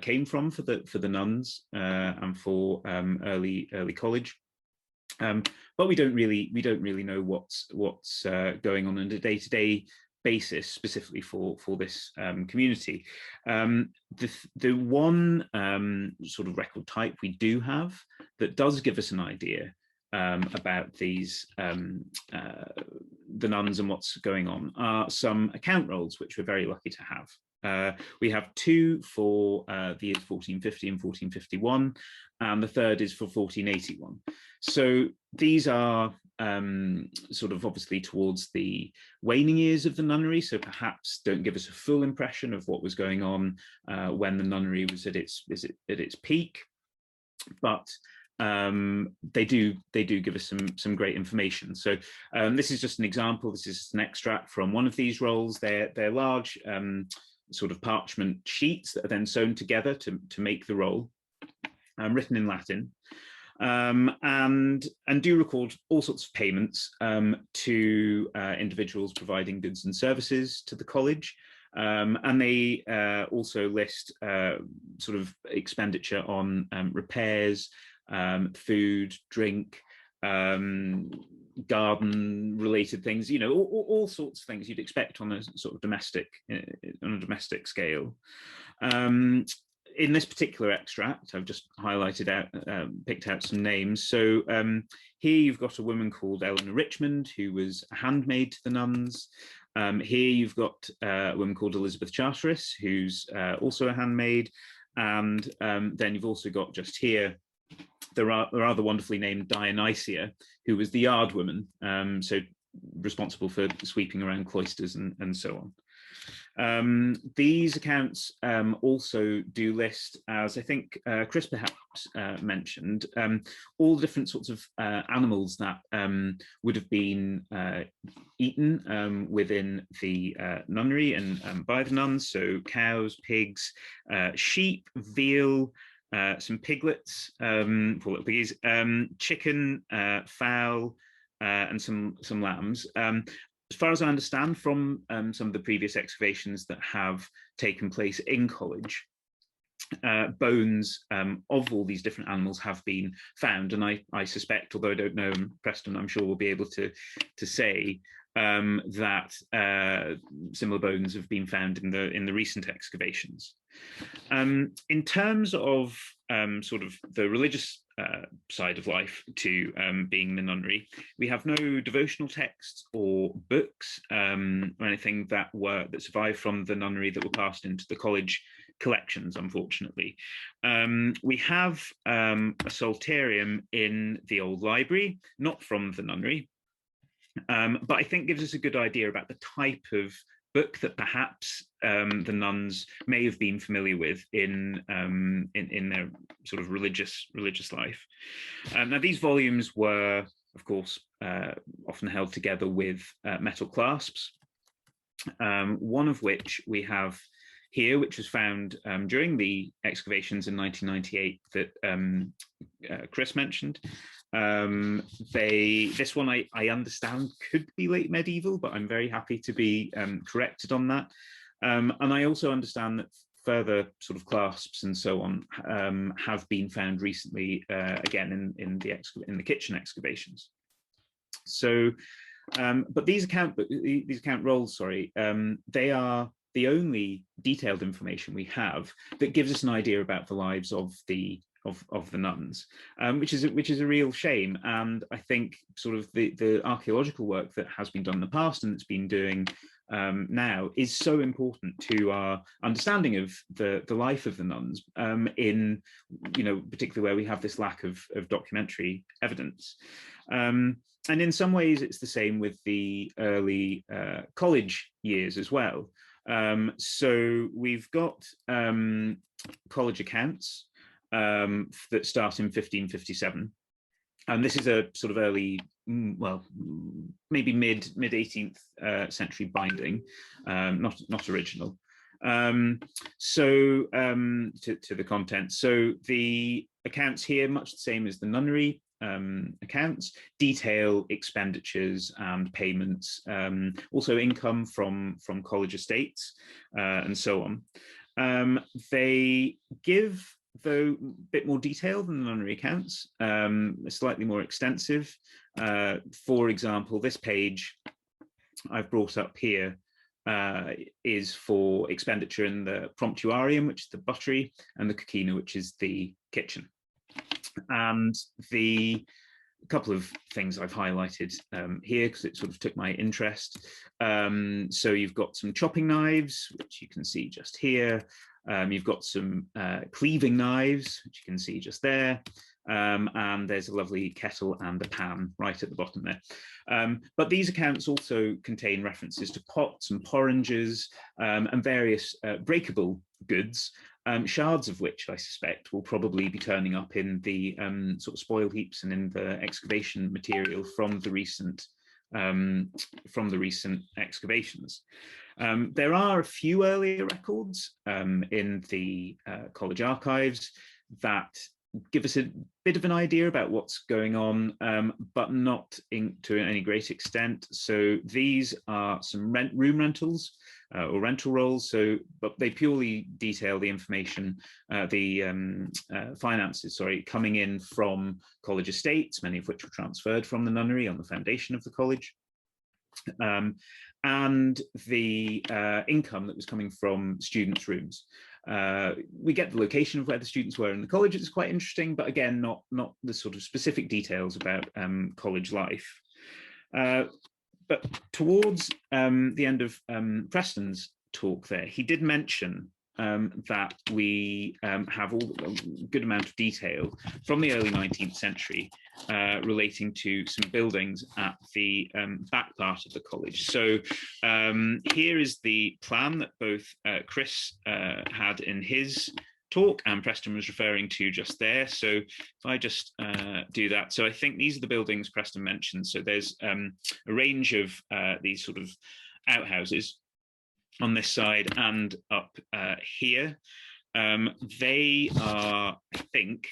came from for the nuns and for early college. But we don't really know what's going on a day-to-day basis specifically for this community. The one sort of record type we do have that does give us an idea about these the nuns and what's going on are some account rolls, which we're very lucky to have. We have 2 for the years 1450 and 1451, and the third is for 1481. So these are sort of obviously towards the waning years of the nunnery, so perhaps don't give us a full impression of what was going on when the nunnery was at its peak, but they do give us some great information. So this is just an example. This is just an extract from one of these rolls. They're large sort of parchment sheets that are then sewn together to make the roll, written in Latin. And do record all sorts of payments to individuals providing goods and services to the college. And they also list sort of expenditure on repairs, food, drink, garden related things, you know, all sorts of things you'd expect on a sort of domestic scale. In this particular extract, I've just highlighted out, picked out some names. So here you've got a woman called Eleanor Richmond, who was a handmaid to the nuns. Here you've got a woman called Elizabeth Charteris, who's also a handmaid. And then you've also got just here the rather wonderfully named Dionysia, who was the yard woman, so responsible for sweeping around cloisters and so on. These accounts also do list, as I think Chris perhaps mentioned, all the different sorts of animals that would have been eaten within the nunnery and by the nuns. So cows, pigs, sheep, veal, some piglets, poor little piggies, chicken, fowl, and some lambs. As far as I understand from some of the previous excavations that have taken place in college, bones of all these different animals have been found, and I suspect, although I don't know, Preston I'm sure will be able to say that similar bones have been found in the recent excavations. In terms of sort of the religious side of life to being the nunnery, we have no devotional texts or books or anything that survived from the nunnery that were passed into the college collections, unfortunately. We have a psalterium in the old library, not from the nunnery, but I think gives us a good idea about the type of book that perhaps the nuns may have been familiar with in their sort of religious life. Now these volumes were, of course, often held together with metal clasps, one of which we have here, which was found during the excavations in 1998 that Chris mentioned. This one I understand could be late medieval, but I'm very happy to be corrected on that. And I also understand that further sort of clasps and so on have been found recently, again in the kitchen excavations. So, but these account rolls, sorry, they are the only detailed information we have that gives us an idea about the lives of the nuns, which is a real shame. And I think sort of the archaeological work that has been done in the past and that's been doing now is so important to our understanding of the life of the nuns, in, you know, particularly where we have this lack of documentary evidence. And in some ways it's the same with the early college years as well. So we've got college accounts that start in 1557. And this is a sort of early, well, maybe mid 18th century binding, not original. So to the content. So the accounts here, much the same as the nunnery accounts, detail expenditures and payments, also income from college estates, and so on. They give, though, a bit more detail than the nunnery accounts, slightly more extensive. For example, this page I've brought up here is for expenditure in the promptuarium, which is the buttery, and the coquina, which is the kitchen. And the couple of things I've highlighted here because it sort of took my interest. So you've got some chopping knives, which you can see just here. You've got some cleaving knives, which you can see just there. And there's a lovely kettle and a pan right at the bottom there. But these accounts also contain references to pots and porringers and various breakable goods, shards of which I suspect will probably be turning up in the sort of spoil heaps and in the excavation material from the recent excavations. There are a few earlier records in the college archives that give us a bit of an idea about what's going on, but not to any great extent. So these are some room rentals or rental rolls. So, but they purely detail the information, the finances, sorry, coming in from college estates, many of which were transferred from the nunnery on the foundation of the college. And the income that was coming from students' rooms. We get the location of where the students were in the college. It's quite interesting, but again, not the sort of specific details about college life. But towards the end of Preston's talk there, he did mention that we have a good amount of detail from the early 19th century relating to some buildings at the back part of the college. So here is the plan that both Chris had in his talk and Preston was referring to just there. So if I just do that. So I think these are the buildings Preston mentioned. So there's a range of these sort of outhouses on this side and up here. They are, I think,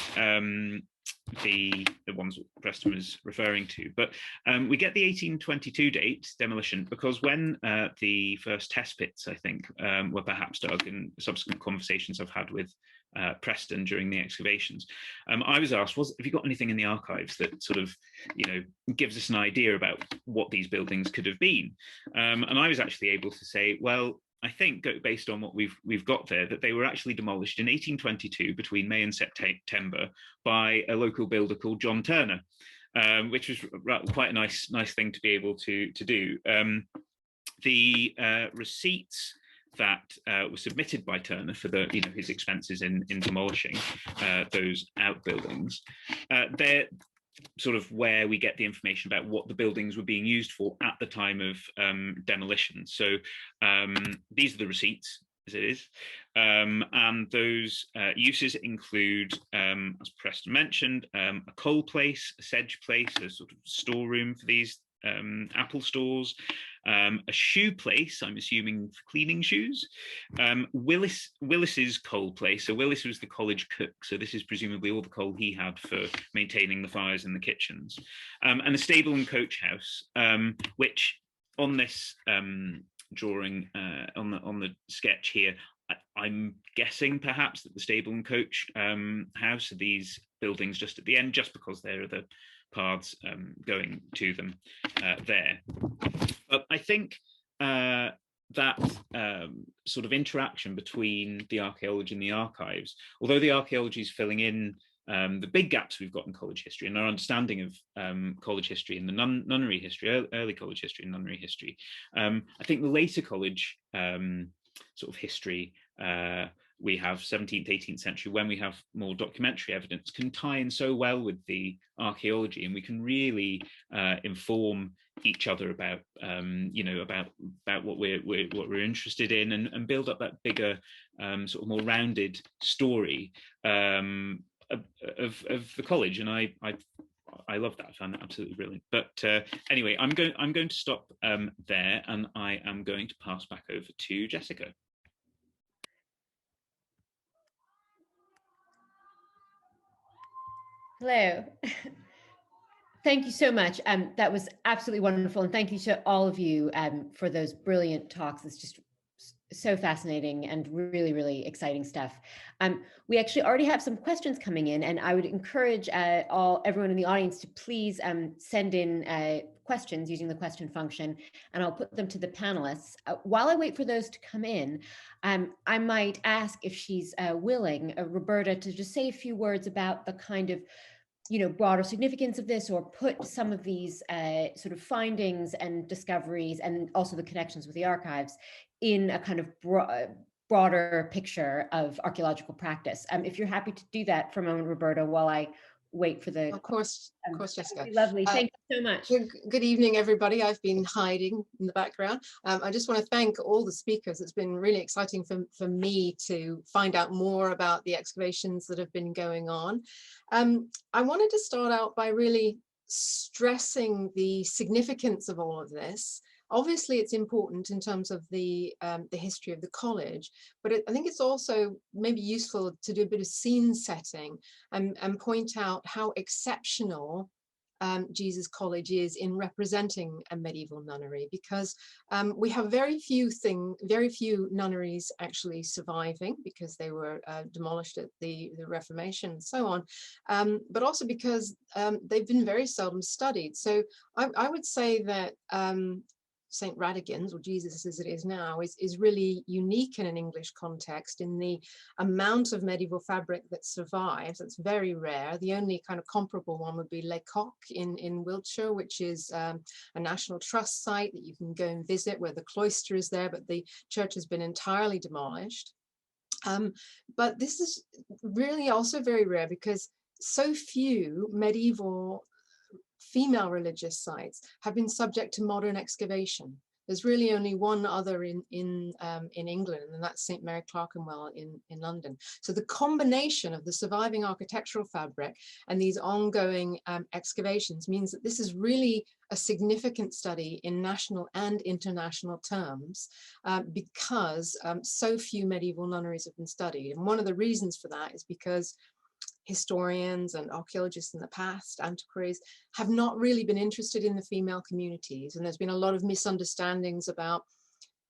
the ones that Preston was referring to. But we get the 1822 date demolition because when the first test pits, I think, were perhaps dug in subsequent conversations I've had with Preston during the excavations, I was asked, have you got anything in the archives that sort of, you know, gives us an idea about what these buildings could have been? And I was actually able to say, well, I think, based on what we've got there, that they were actually demolished in 1822 between May and September by a local builder called John Turner, which was quite a nice thing to be able to do. The receipts that were submitted by Turner for the, you know, his expenses in demolishing those outbuildings, they're sort of where we get the information about what the buildings were being used for at the time of demolition. So these are the receipts as it is, and those uses include, as Preston mentioned, a coal place, a sedge place, a sort of storeroom for these apple stores, a shoe place, I'm assuming for cleaning shoes, Willis's coal place. So Willis was the college cook, so this is presumably all the coal he had for maintaining the fires in the kitchens, and a stable and coach house, which on this drawing, on the sketch here, I'm guessing perhaps that the stable and coach house are these buildings just at the end, just because there are the paths going to them there. But I think that sort of interaction between the archaeology and the archives, although the archaeology is filling in the big gaps we've got in college history and our understanding of college history and the nunnery history, early college history and nunnery history, I think the later college sort of history we have 17th, 18th century, when we have more documentary evidence, can tie in so well with the archaeology, and we can really inform each other about about what we're interested in, and build up that bigger sort of more rounded story of the college. And I love that. I found that absolutely brilliant. But anyway, I'm going to stop there, and I am going to pass back over to Jessica. Hello. Thank you so much. That was absolutely wonderful. And thank you to all of you for those brilliant talks. It's just so fascinating and really, really exciting stuff. We actually already have some questions coming in, and I would encourage everyone in the audience to please send in questions using the question function, and I'll put them to the panelists. While I wait for those to come in, I might ask if she's willing, Roberta, to just say a few words about the kind of broader significance of this, or put some of these sort of findings and discoveries, and also the connections with the archives, in a kind of broader picture of archaeological practice. If you're happy to do that for a moment, Roberta, while I wait for the— Of course, Jessica. Lovely, thank you so much. Good evening, everybody. I've been hiding in the background. I just want to thank all the speakers. It's been really exciting for me to find out more about the excavations that have been going on. I wanted to start out by really stressing the significance of all of this. Obviously, it's important in terms of the history of the college, but I think it's also maybe useful to do a bit of scene setting and point out how exceptional Jesus College is in representing a medieval nunnery, because we have very few nunneries actually surviving, because they were demolished at the Reformation and so on, but also because they've been very seldom studied. So I would say that St. Radigan's, or Jesus as it is now, is really unique in an English context in the amount of medieval fabric that survives. It's very rare. The only kind of comparable one would be Les Coques in Wiltshire, which is a National Trust site that you can go and visit, where the cloister is there, but the church has been entirely demolished. But this is really also very rare, because so few medieval female religious sites have been subject to modern excavation. There's really only one other in England, and that's St. Mary Clerkenwell in London. So the combination of the surviving architectural fabric and these ongoing excavations means that this is really a significant study in national and international terms, because so few medieval nunneries have been studied. And one of the reasons for that is because historians and archaeologists in the past, antiquaries, have not really been interested in the female communities, and there's been a lot of misunderstandings about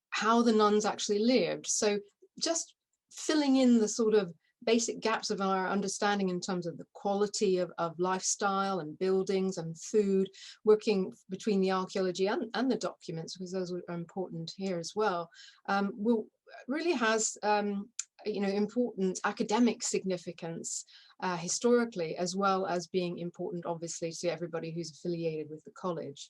how the nuns actually lived. So just filling in the sort of basic gaps of our understanding in terms of the quality of lifestyle and buildings and food, working between the archaeology and the documents, because those are important here as well, really has important academic significance historically, as well as being important, obviously, to everybody who's affiliated with the college.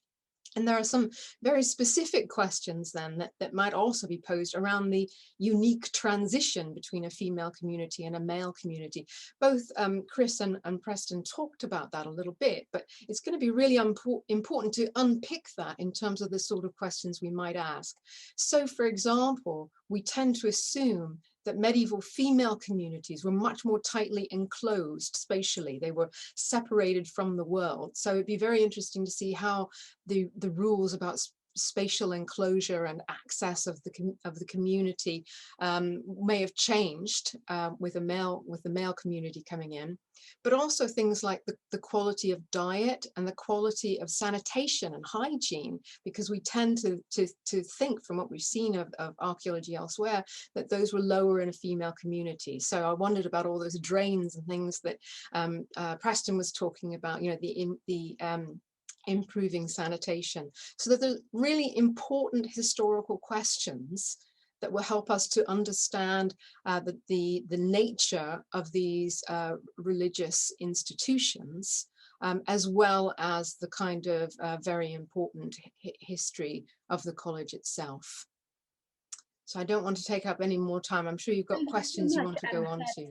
And there are some very specific questions then that might also be posed around the unique transition between a female community and a male community. Both Chris and Preston talked about that a little bit, but it's going to be really important to unpick that in terms of the sort of questions we might ask. So, for example, we tend to assume that medieval female communities were much more tightly enclosed spatially. They were separated from the world. So it'd be very interesting to see how the rules about spatial enclosure and access of the community may have changed with the male community coming in, but also things like the quality of diet and the quality of sanitation and hygiene, because we tend to think from what we've seen of archaeology elsewhere that those were lower in a female community. So I wondered about all those drains and things that Preston was talking about, you know, improving sanitation. So that the really important historical questions that will help us to understand the nature of these religious institutions, as well as the kind of very important history of the college itself. So I don't want to take up any more time. I'm sure you've got questions you want to go on to.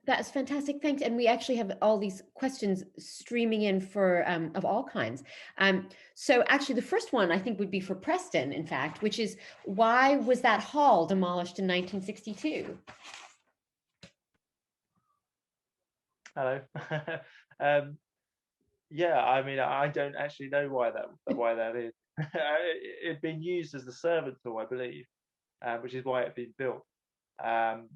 That's fantastic, thanks. And we actually have all these questions streaming in for of all kinds. So actually the first one I think would be for Preston, in fact, which is, why was that hall demolished in 1962? Hello. Yeah, I mean, I don't actually know why that is. It'd been used as the servant hall, I believe. Which is why it'd been built. So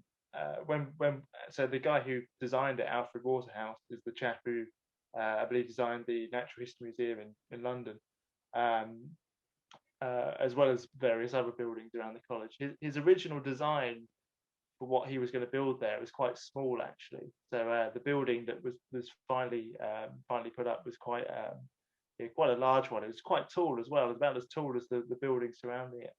the guy who designed it, Alfred Waterhouse, is the chap who I believe designed the Natural History Museum in London, as well as various other buildings around the college. His original design for what he was going to build there was quite small, actually. So the building that was finally put up was quite a large one. It was quite tall as well, about as tall as the building surrounding it.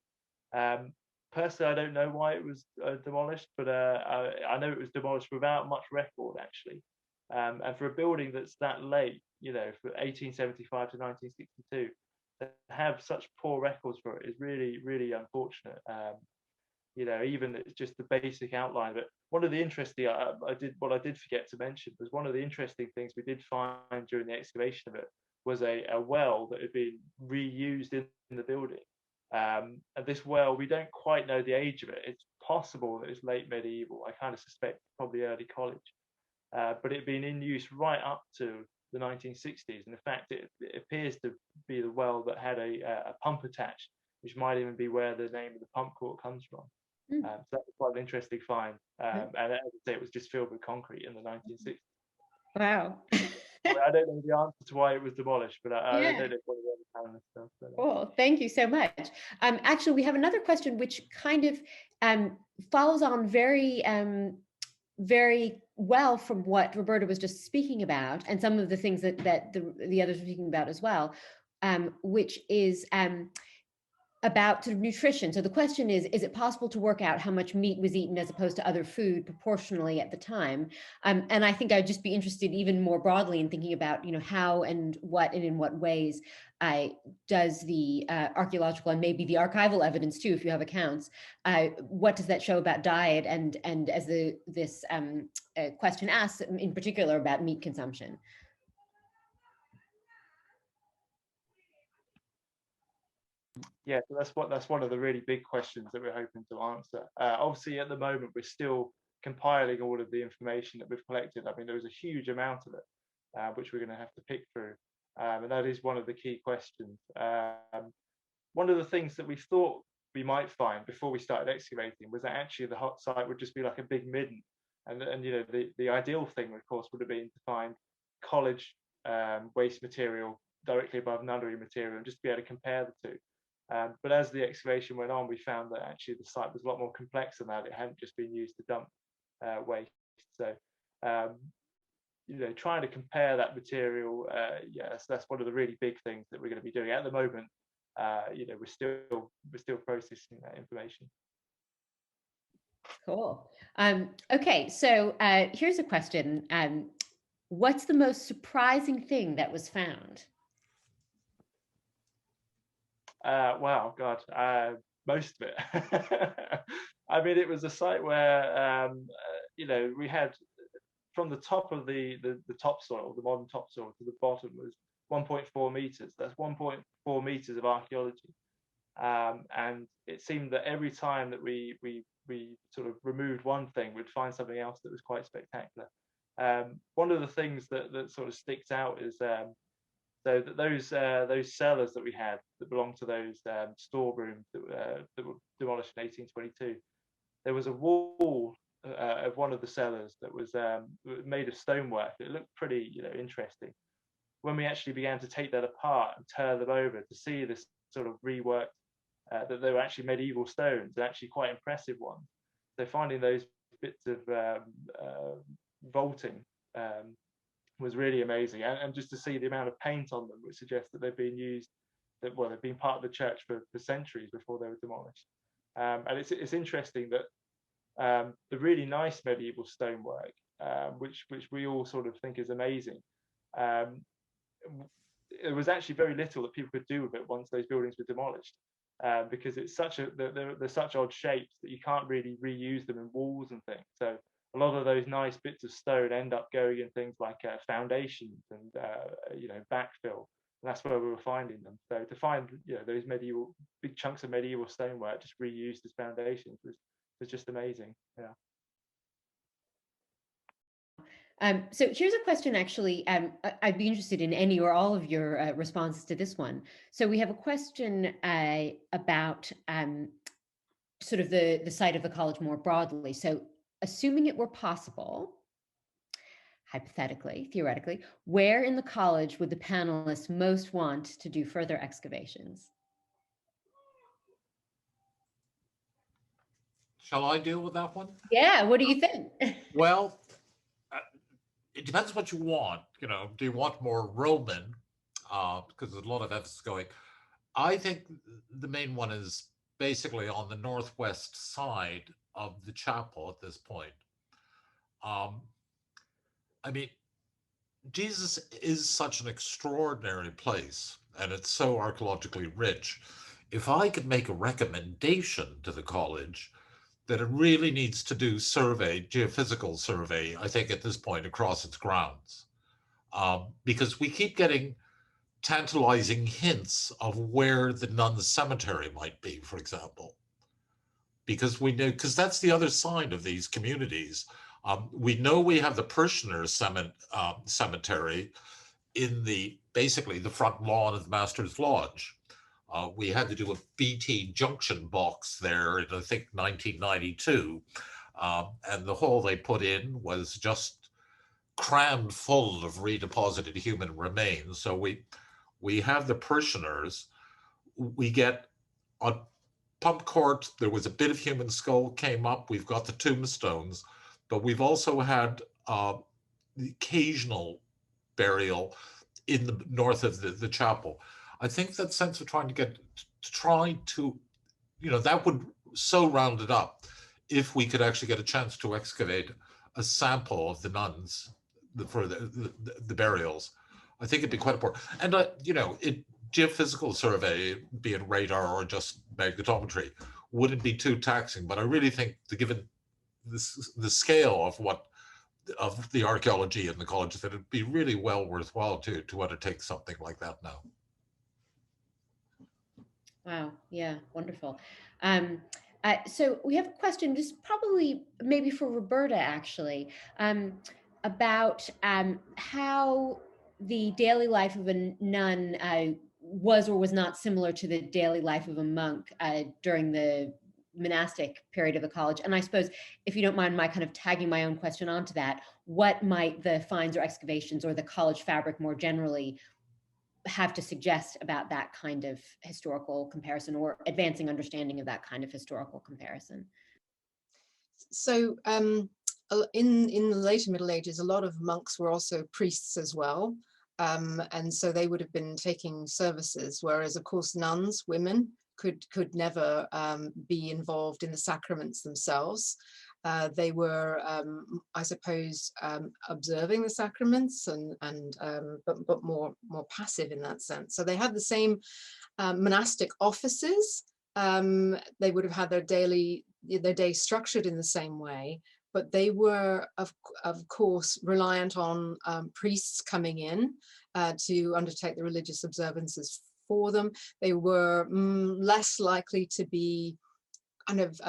Personally, I don't know why it was demolished, but I know it was demolished without much record, actually. And for a building that's that late, you know, from 1875 to 1962, to have such poor records for it is really, really unfortunate. You know, even it's just the basic outline. But one of the interesting, I did forget to mention, was one of the interesting things we did find during the excavation of it was a well that had been reused in the building. And this well, we don't quite know the age of it. It's possible that it's late medieval. I kind of suspect probably early college, but it had been in use right up to the 1960s. And in fact, it appears to be the well that had a pump attached, which might even be where the name of the pump court comes from. So that was quite an interesting find. And as I say, it was just filled with concrete in the 1960s. Wow. I don't know the answer to why it was demolished, but I don't know what the other stuff. Cool, thank you so much. Actually, we have another question which kind of follows on very well from what Roberta was just speaking about, and some of the things that the others were speaking about as well, which is about sort of nutrition. So the question is it possible to work out how much meat was eaten as opposed to other food proportionally at the time? And I think I'd just be interested even more broadly in thinking about, you know, how and what and in what ways does the archaeological and maybe the archival evidence too, if you have accounts, what does that show about diet and as this question asks in particular about meat consumption? Yeah, so that's one of the really big questions that we're hoping to answer. Obviously, at the moment, we're still compiling all of the information that we've collected. I mean, there was a huge amount of it, which we're going to have to pick through, and that is one of the key questions. One of the things that we thought we might find before we started excavating was that actually the hot site would just be like a big midden, and you know, the ideal thing, of course, would have been to find college waste material directly above nunnery material and just be able to compare the two. But as the excavation went on, we found that actually the site was a lot more complex than that. It hadn't just been used to dump waste. So, you know, trying to compare that material, yes, that's one of the really big things that we're going to be doing at the moment. You know, we're still processing that information. Cool. Okay, so here's a question. What's the most surprising thing that was found? Wow, God, most of it. I mean, it was a site where, you know, we had from the top of the topsoil, the modern topsoil, to the bottom was 1.4 meters. That's 1.4 meters of archaeology. And it seemed that every time that we sort of removed one thing, we'd find something else that was quite spectacular. One of the things that sort of sticks out is So that those cellars that we had that belonged to those storerooms that were demolished in 1822, there was a wall of one of the cellars that was made of stonework. It looked pretty, interesting. When we actually began to take that apart and turn them over to see this sort of reworked, that they were actually medieval stones, and actually quite impressive ones. So finding those bits of vaulting was really amazing, and just to see the amount of paint on them, which suggests that they've been used, they've been part of the church for centuries before they were demolished. And it's interesting that the really nice medieval stonework, which we all sort of think is amazing, there was actually very little that people could do with it once those buildings were demolished, because it's they're such odd shapes that you can't really reuse them in walls and things. So a lot of those nice bits of stone end up going in things like foundations and backfill, and that's where we were finding them. So to find those big chunks of medieval stonework just reused as foundations was just amazing. Yeah. So here's a question, actually. I'd be interested in any or all of your responses to this one. So we have a question about sort of the site of the college more broadly. So assuming it were possible, hypothetically, theoretically, where in the college would the panelists most want to do further excavations? Shall I deal with that one? Yeah, what do you think? Well, it depends what you want. Do you want more Roman? Because there's a lot of emphasis going. I think the main one is basically on the northwest side of the chapel at this point. I mean, Jesus is such an extraordinary place, and it's so archaeologically rich. If I could make a recommendation to the college that it really needs to do geophysical survey, I think at this point across its grounds, because we keep getting tantalizing hints of where the Nuns cemetery might be, for example, because that's the other side of these communities. We know we have the parishioners cemetery in basically the front lawn of the Master's Lodge. We had to do a BT junction box there in, I think, 1992. And the hole they put in was just crammed full of redeposited human remains. So we have the parishioners. We get on Pump Court, there was a bit of human skull came up. We've got the tombstones, but we've also had the occasional burial in the north of the chapel. I think that sense of trying to that would so round it up if we could actually get a chance to excavate a sample of the nuns for the burials. I think it'd be quite important. And geophysical survey, be it radar or just magnetometry, wouldn't be too taxing. But I really think, given the scale of the archaeology in the college, that it'd be really well worthwhile to undertake something like that now. Wow. Yeah. Wonderful. So we have a question, just probably maybe for Roberta, actually, about how the daily life of a nun was or was not similar to the daily life of a monk during the monastic period of the college. And I suppose, if you don't mind my kind of tagging my own question onto that, what might the finds or excavations or the college fabric more generally have to suggest about that kind of historical comparison, or advancing understanding of that kind of historical comparison? So in the later Middle Ages, a lot of monks were also priests as well. And so they would have been taking services, whereas of course nuns, women, could never be involved in the sacraments themselves. They were, I suppose, observing the sacraments but more passive in that sense. So they had the same monastic offices. They would have had their day structured in the same way, but they were of course reliant on priests coming in to undertake the religious observances for them. They were less likely to be kind of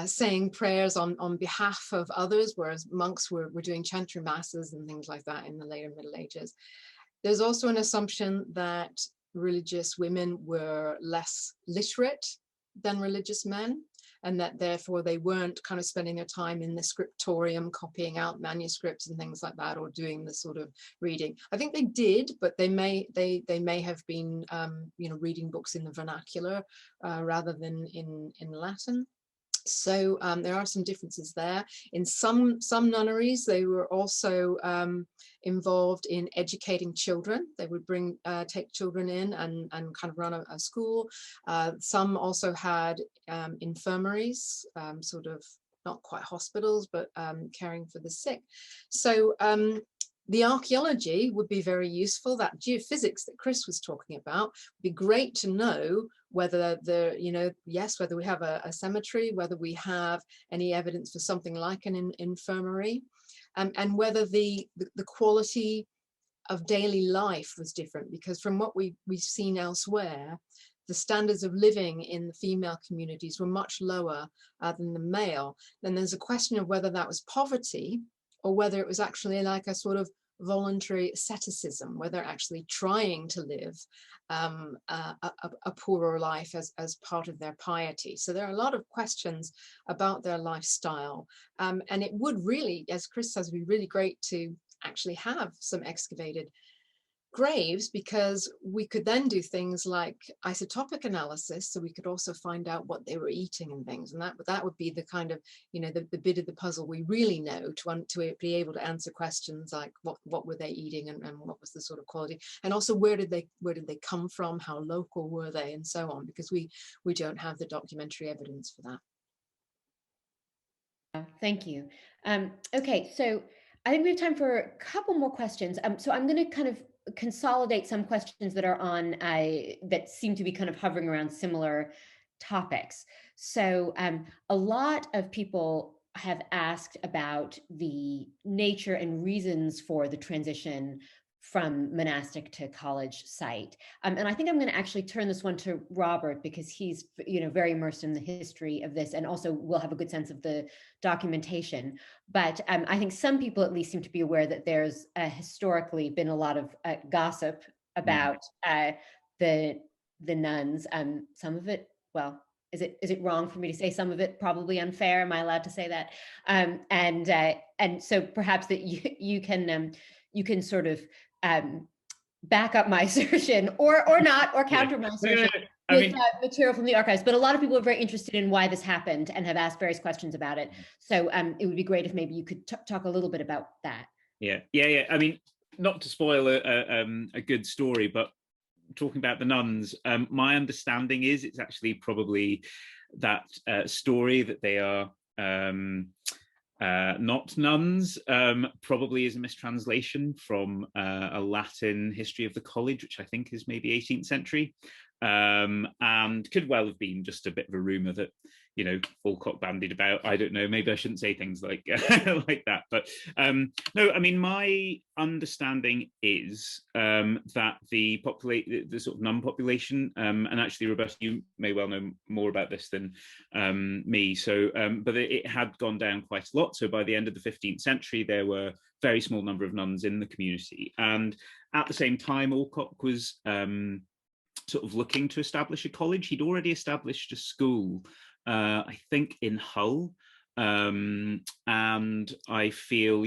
saying prayers on behalf of others, whereas monks were doing chantry masses and things like that in the later Middle Ages. There's also an assumption that religious women were less literate than religious men, and that therefore they weren't kind of spending their time in the scriptorium copying out manuscripts and things like that, or doing the sort of reading. I think they did, but they may have been reading books in the vernacular rather than in Latin. So there are some differences there. In some nunneries, they were also involved in educating children. They would take children in and kind of run a school. Some also had infirmaries, sort of not quite hospitals, but caring for the sick. So the archaeology would be very useful. That geophysics that Chris was talking about would be great to know whether whether we have a cemetery, whether we have any evidence for something like an infirmary, and whether the quality of daily life was different, because from what we've seen elsewhere, the standards of living in the female communities were much lower than the male. Then there's a question of whether that was poverty or whether it was actually like a sort of voluntary asceticism, where they're actually trying to live a poorer life as part of their piety. So there are a lot of questions about their lifestyle. And it would really, as Chris says, be really great to actually have some excavated graves, because we could then do things like isotopic analysis, so we could also find out what they were eating and things, and that would be the kind of the bit of the puzzle we really know to be able to answer questions like what were they eating and what was the sort of quality, and also where did they come from, how local were they, and so on, because we don't have the documentary evidence for that. Thank you. Okay, so I think we have time for a couple more questions. So I'm going to kind of consolidate some questions that are on that seem to be kind of hovering around similar topics. So a lot of people have asked about the nature and reasons for the transition from monastic to college site. And I think I'm going to actually turn this one to Robert, because he's very immersed in the history of this, and also will have a good sense of the documentation. But I think some people at least seem to be aware that there's historically been a lot of gossip about the nuns. Some of it, well, is it wrong for me to say some of it? Probably unfair. Am I allowed to say that? And so perhaps that you can sort of back up my assertion or not, or counter my assertion with material from the archives. But a lot of people are very interested in why this happened and have asked various questions about it. So it would be great if maybe you could talk a little bit about that. Yeah. I mean, not to spoil a good story, but talking about the nuns, my understanding is it's actually probably that story that they are not nuns, probably is a mistranslation from a Latin history of the college, which I think is maybe 18th century, and could well have been just a bit of a rumor that Alcock bandied about. I don't know, maybe I shouldn't say things like like that, but no, I mean, my understanding is that the sort of nun population, and actually Roberta, you may well know more about this than me, so but it had gone down quite a lot. So by the end of the 15th century there were a very small number of nuns in the community, and at the same time Alcock was sort of looking to establish a college. He'd already established a school, I think in Hull, and I feel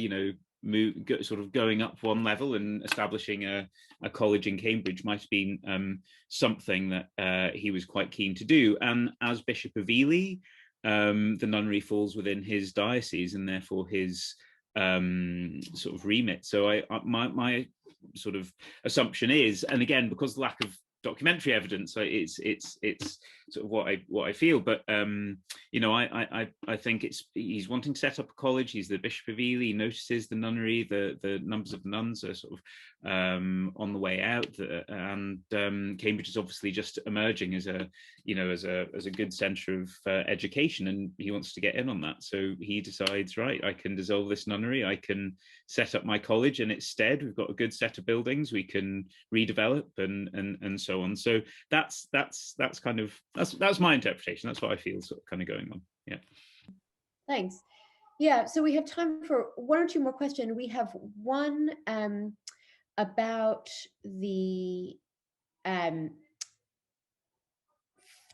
sort of going up one level and establishing a college in Cambridge might have been something that he was quite keen to do. And as Bishop of Ely, the nunnery falls within his diocese and therefore his sort of remit. So my sort of assumption is, and again, because of the lack of documentary evidence, it's sort of what I feel, but I think he's wanting to set up a college. He's the Bishop of Ely. He notices the nunnery, the numbers of the nuns are sort of on the way out, and Cambridge is obviously just emerging as a good centre of education, and he wants to get in on that. So he decides, right, I can dissolve this nunnery, I can set up my college in its stead. We've got a good set of buildings we can redevelop and so on. So that's kind of that's my interpretation. That's what I feel sort of kind of going on. Yeah. Thanks. Yeah. So we have time for one or two more questions. We have one about the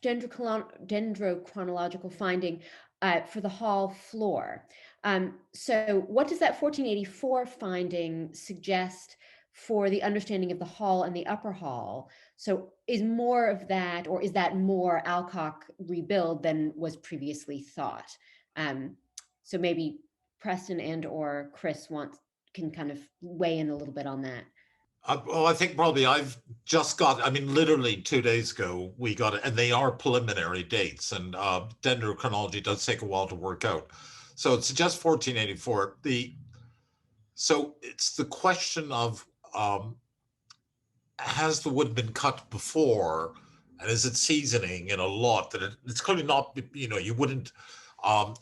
dendrochronological finding for the hall floor. So what does that 1484 finding suggest for the understanding of the hall and the upper hall? So is more of that, or is that more Alcock rebuild than was previously thought? So maybe Preston and or Chris can kind of weigh in a little bit on that. Well, I think probably I've just got, I mean, literally 2 days ago, we got it, and they are preliminary dates, and dendrochronology does take a while to work out. So it suggests 1484. So it's the question of, has the wood been cut before, and is it seasoning in a lot that it's clearly not, you know, you wouldn't,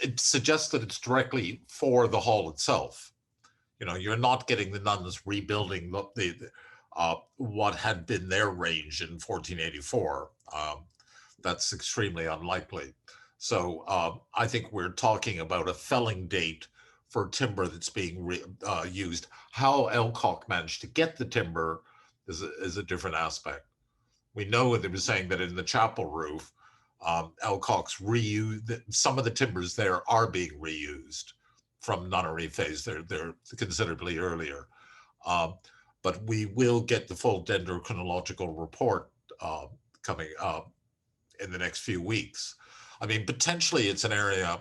it suggests that it's directly for the hall itself. You know, you're not getting the nuns rebuilding what had been their range in 1484. That's extremely unlikely. So I think we're talking about a felling date for timber that's being used. How Alcock managed to get the timber is a different aspect. We know they were saying that in the chapel roof, Alcock's reused, some of the timbers there are being reused from nunnery phase. They're considerably earlier. But we will get the full dendrochronological report coming up in the next few weeks. I mean, potentially it's an area,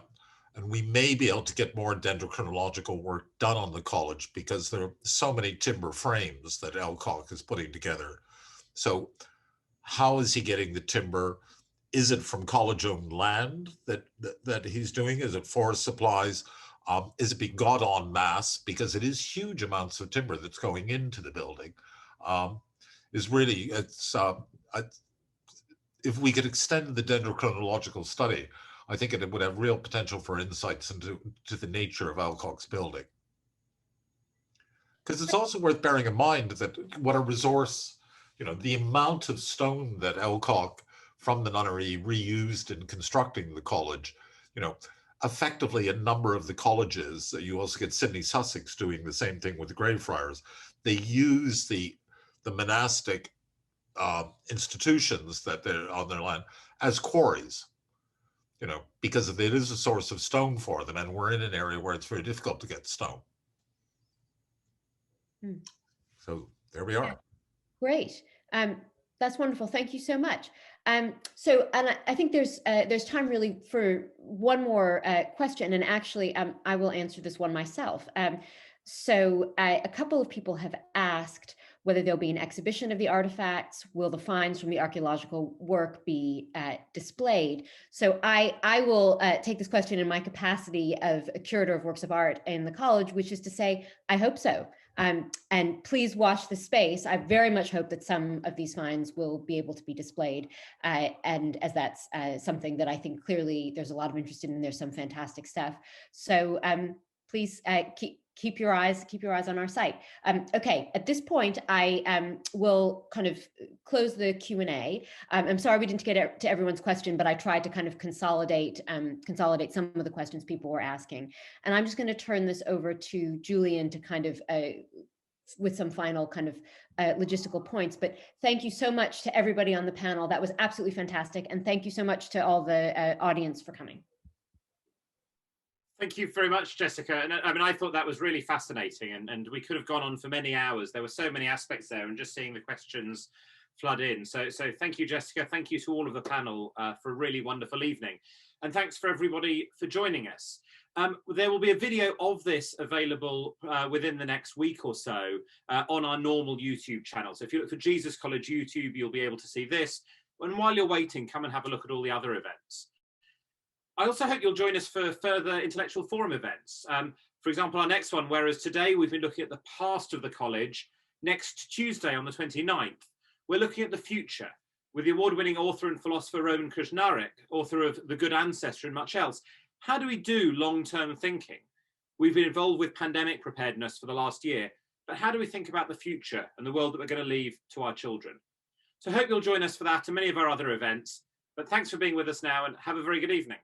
and we may be able to get more dendrochronological work done on the college because there are so many timber frames that Alcock is putting together. So how is he getting the timber? Is it from college-owned land that he's doing? Is it forest supplies? Is it being got en masse? Because it is huge amounts of timber that's going into the building. Is really, if we could extend the dendrochronological study, I think it would have real potential for insights into the nature of Alcock's building. Because it's also worth bearing in mind that what a resource, you know, the amount of stone that Alcock from the nunnery reused in constructing the college, you know, effectively a number of the colleges, you also get Sydney Sussex doing the same thing with the Greyfriars. They use the monastic institutions that they're on their land as quarries, you know, because it is a source of stone for them, and we're in an area where it's very difficult to get stone. So there we are. Great. That's wonderful. Thank you so much. And I think there's time really for one more question, and actually I will answer this one myself. So a couple of people have asked whether there'll be an exhibition of the artifacts. Will the finds from the archaeological work be displayed? So I will take this question in my capacity of a curator of works of art in the college, which is to say, I hope so. And please watch the space. I very much hope that some of these finds will be able to be displayed. And as that's something that I think clearly there's a lot of interest in, and there's some fantastic stuff. So please keep your eyes on our site. Okay, at this point, I will kind of close the Q&A. I'm sorry we didn't get to everyone's question, but I tried to kind of consolidate some of the questions people were asking. And I'm just going to turn this over to Julian to kind of, with some final kind of logistical points. But thank you so much to everybody on the panel. That was absolutely fantastic. And thank you so much to all the audience for coming. Thank you very much, Jessica. And I mean, I thought that was really fascinating, and we could have gone on for many hours. There were so many aspects there, and just seeing the questions flood in. So thank you, Jessica. Thank you to all of the panel for a really wonderful evening. And thanks for everybody for joining us. There will be a video of this available within the next week or so on our normal YouTube channel. So if you look for Jesus College YouTube, you'll be able to see this. And while you're waiting, come and have a look at all the other events. I also hope you'll join us for further intellectual forum events. For example, our next one, whereas today we've been looking at the past of the college, next Tuesday on the 29th, we're looking at the future with the award-winning author and philosopher Roman Krznaric, author of The Good Ancestor and much else. How do we do long-term thinking? We've been involved with pandemic preparedness for the last year, but how do we think about the future and the world that we're going to leave to our children? So I hope you'll join us for that and many of our other events. But thanks for being with us now, and have a very good evening.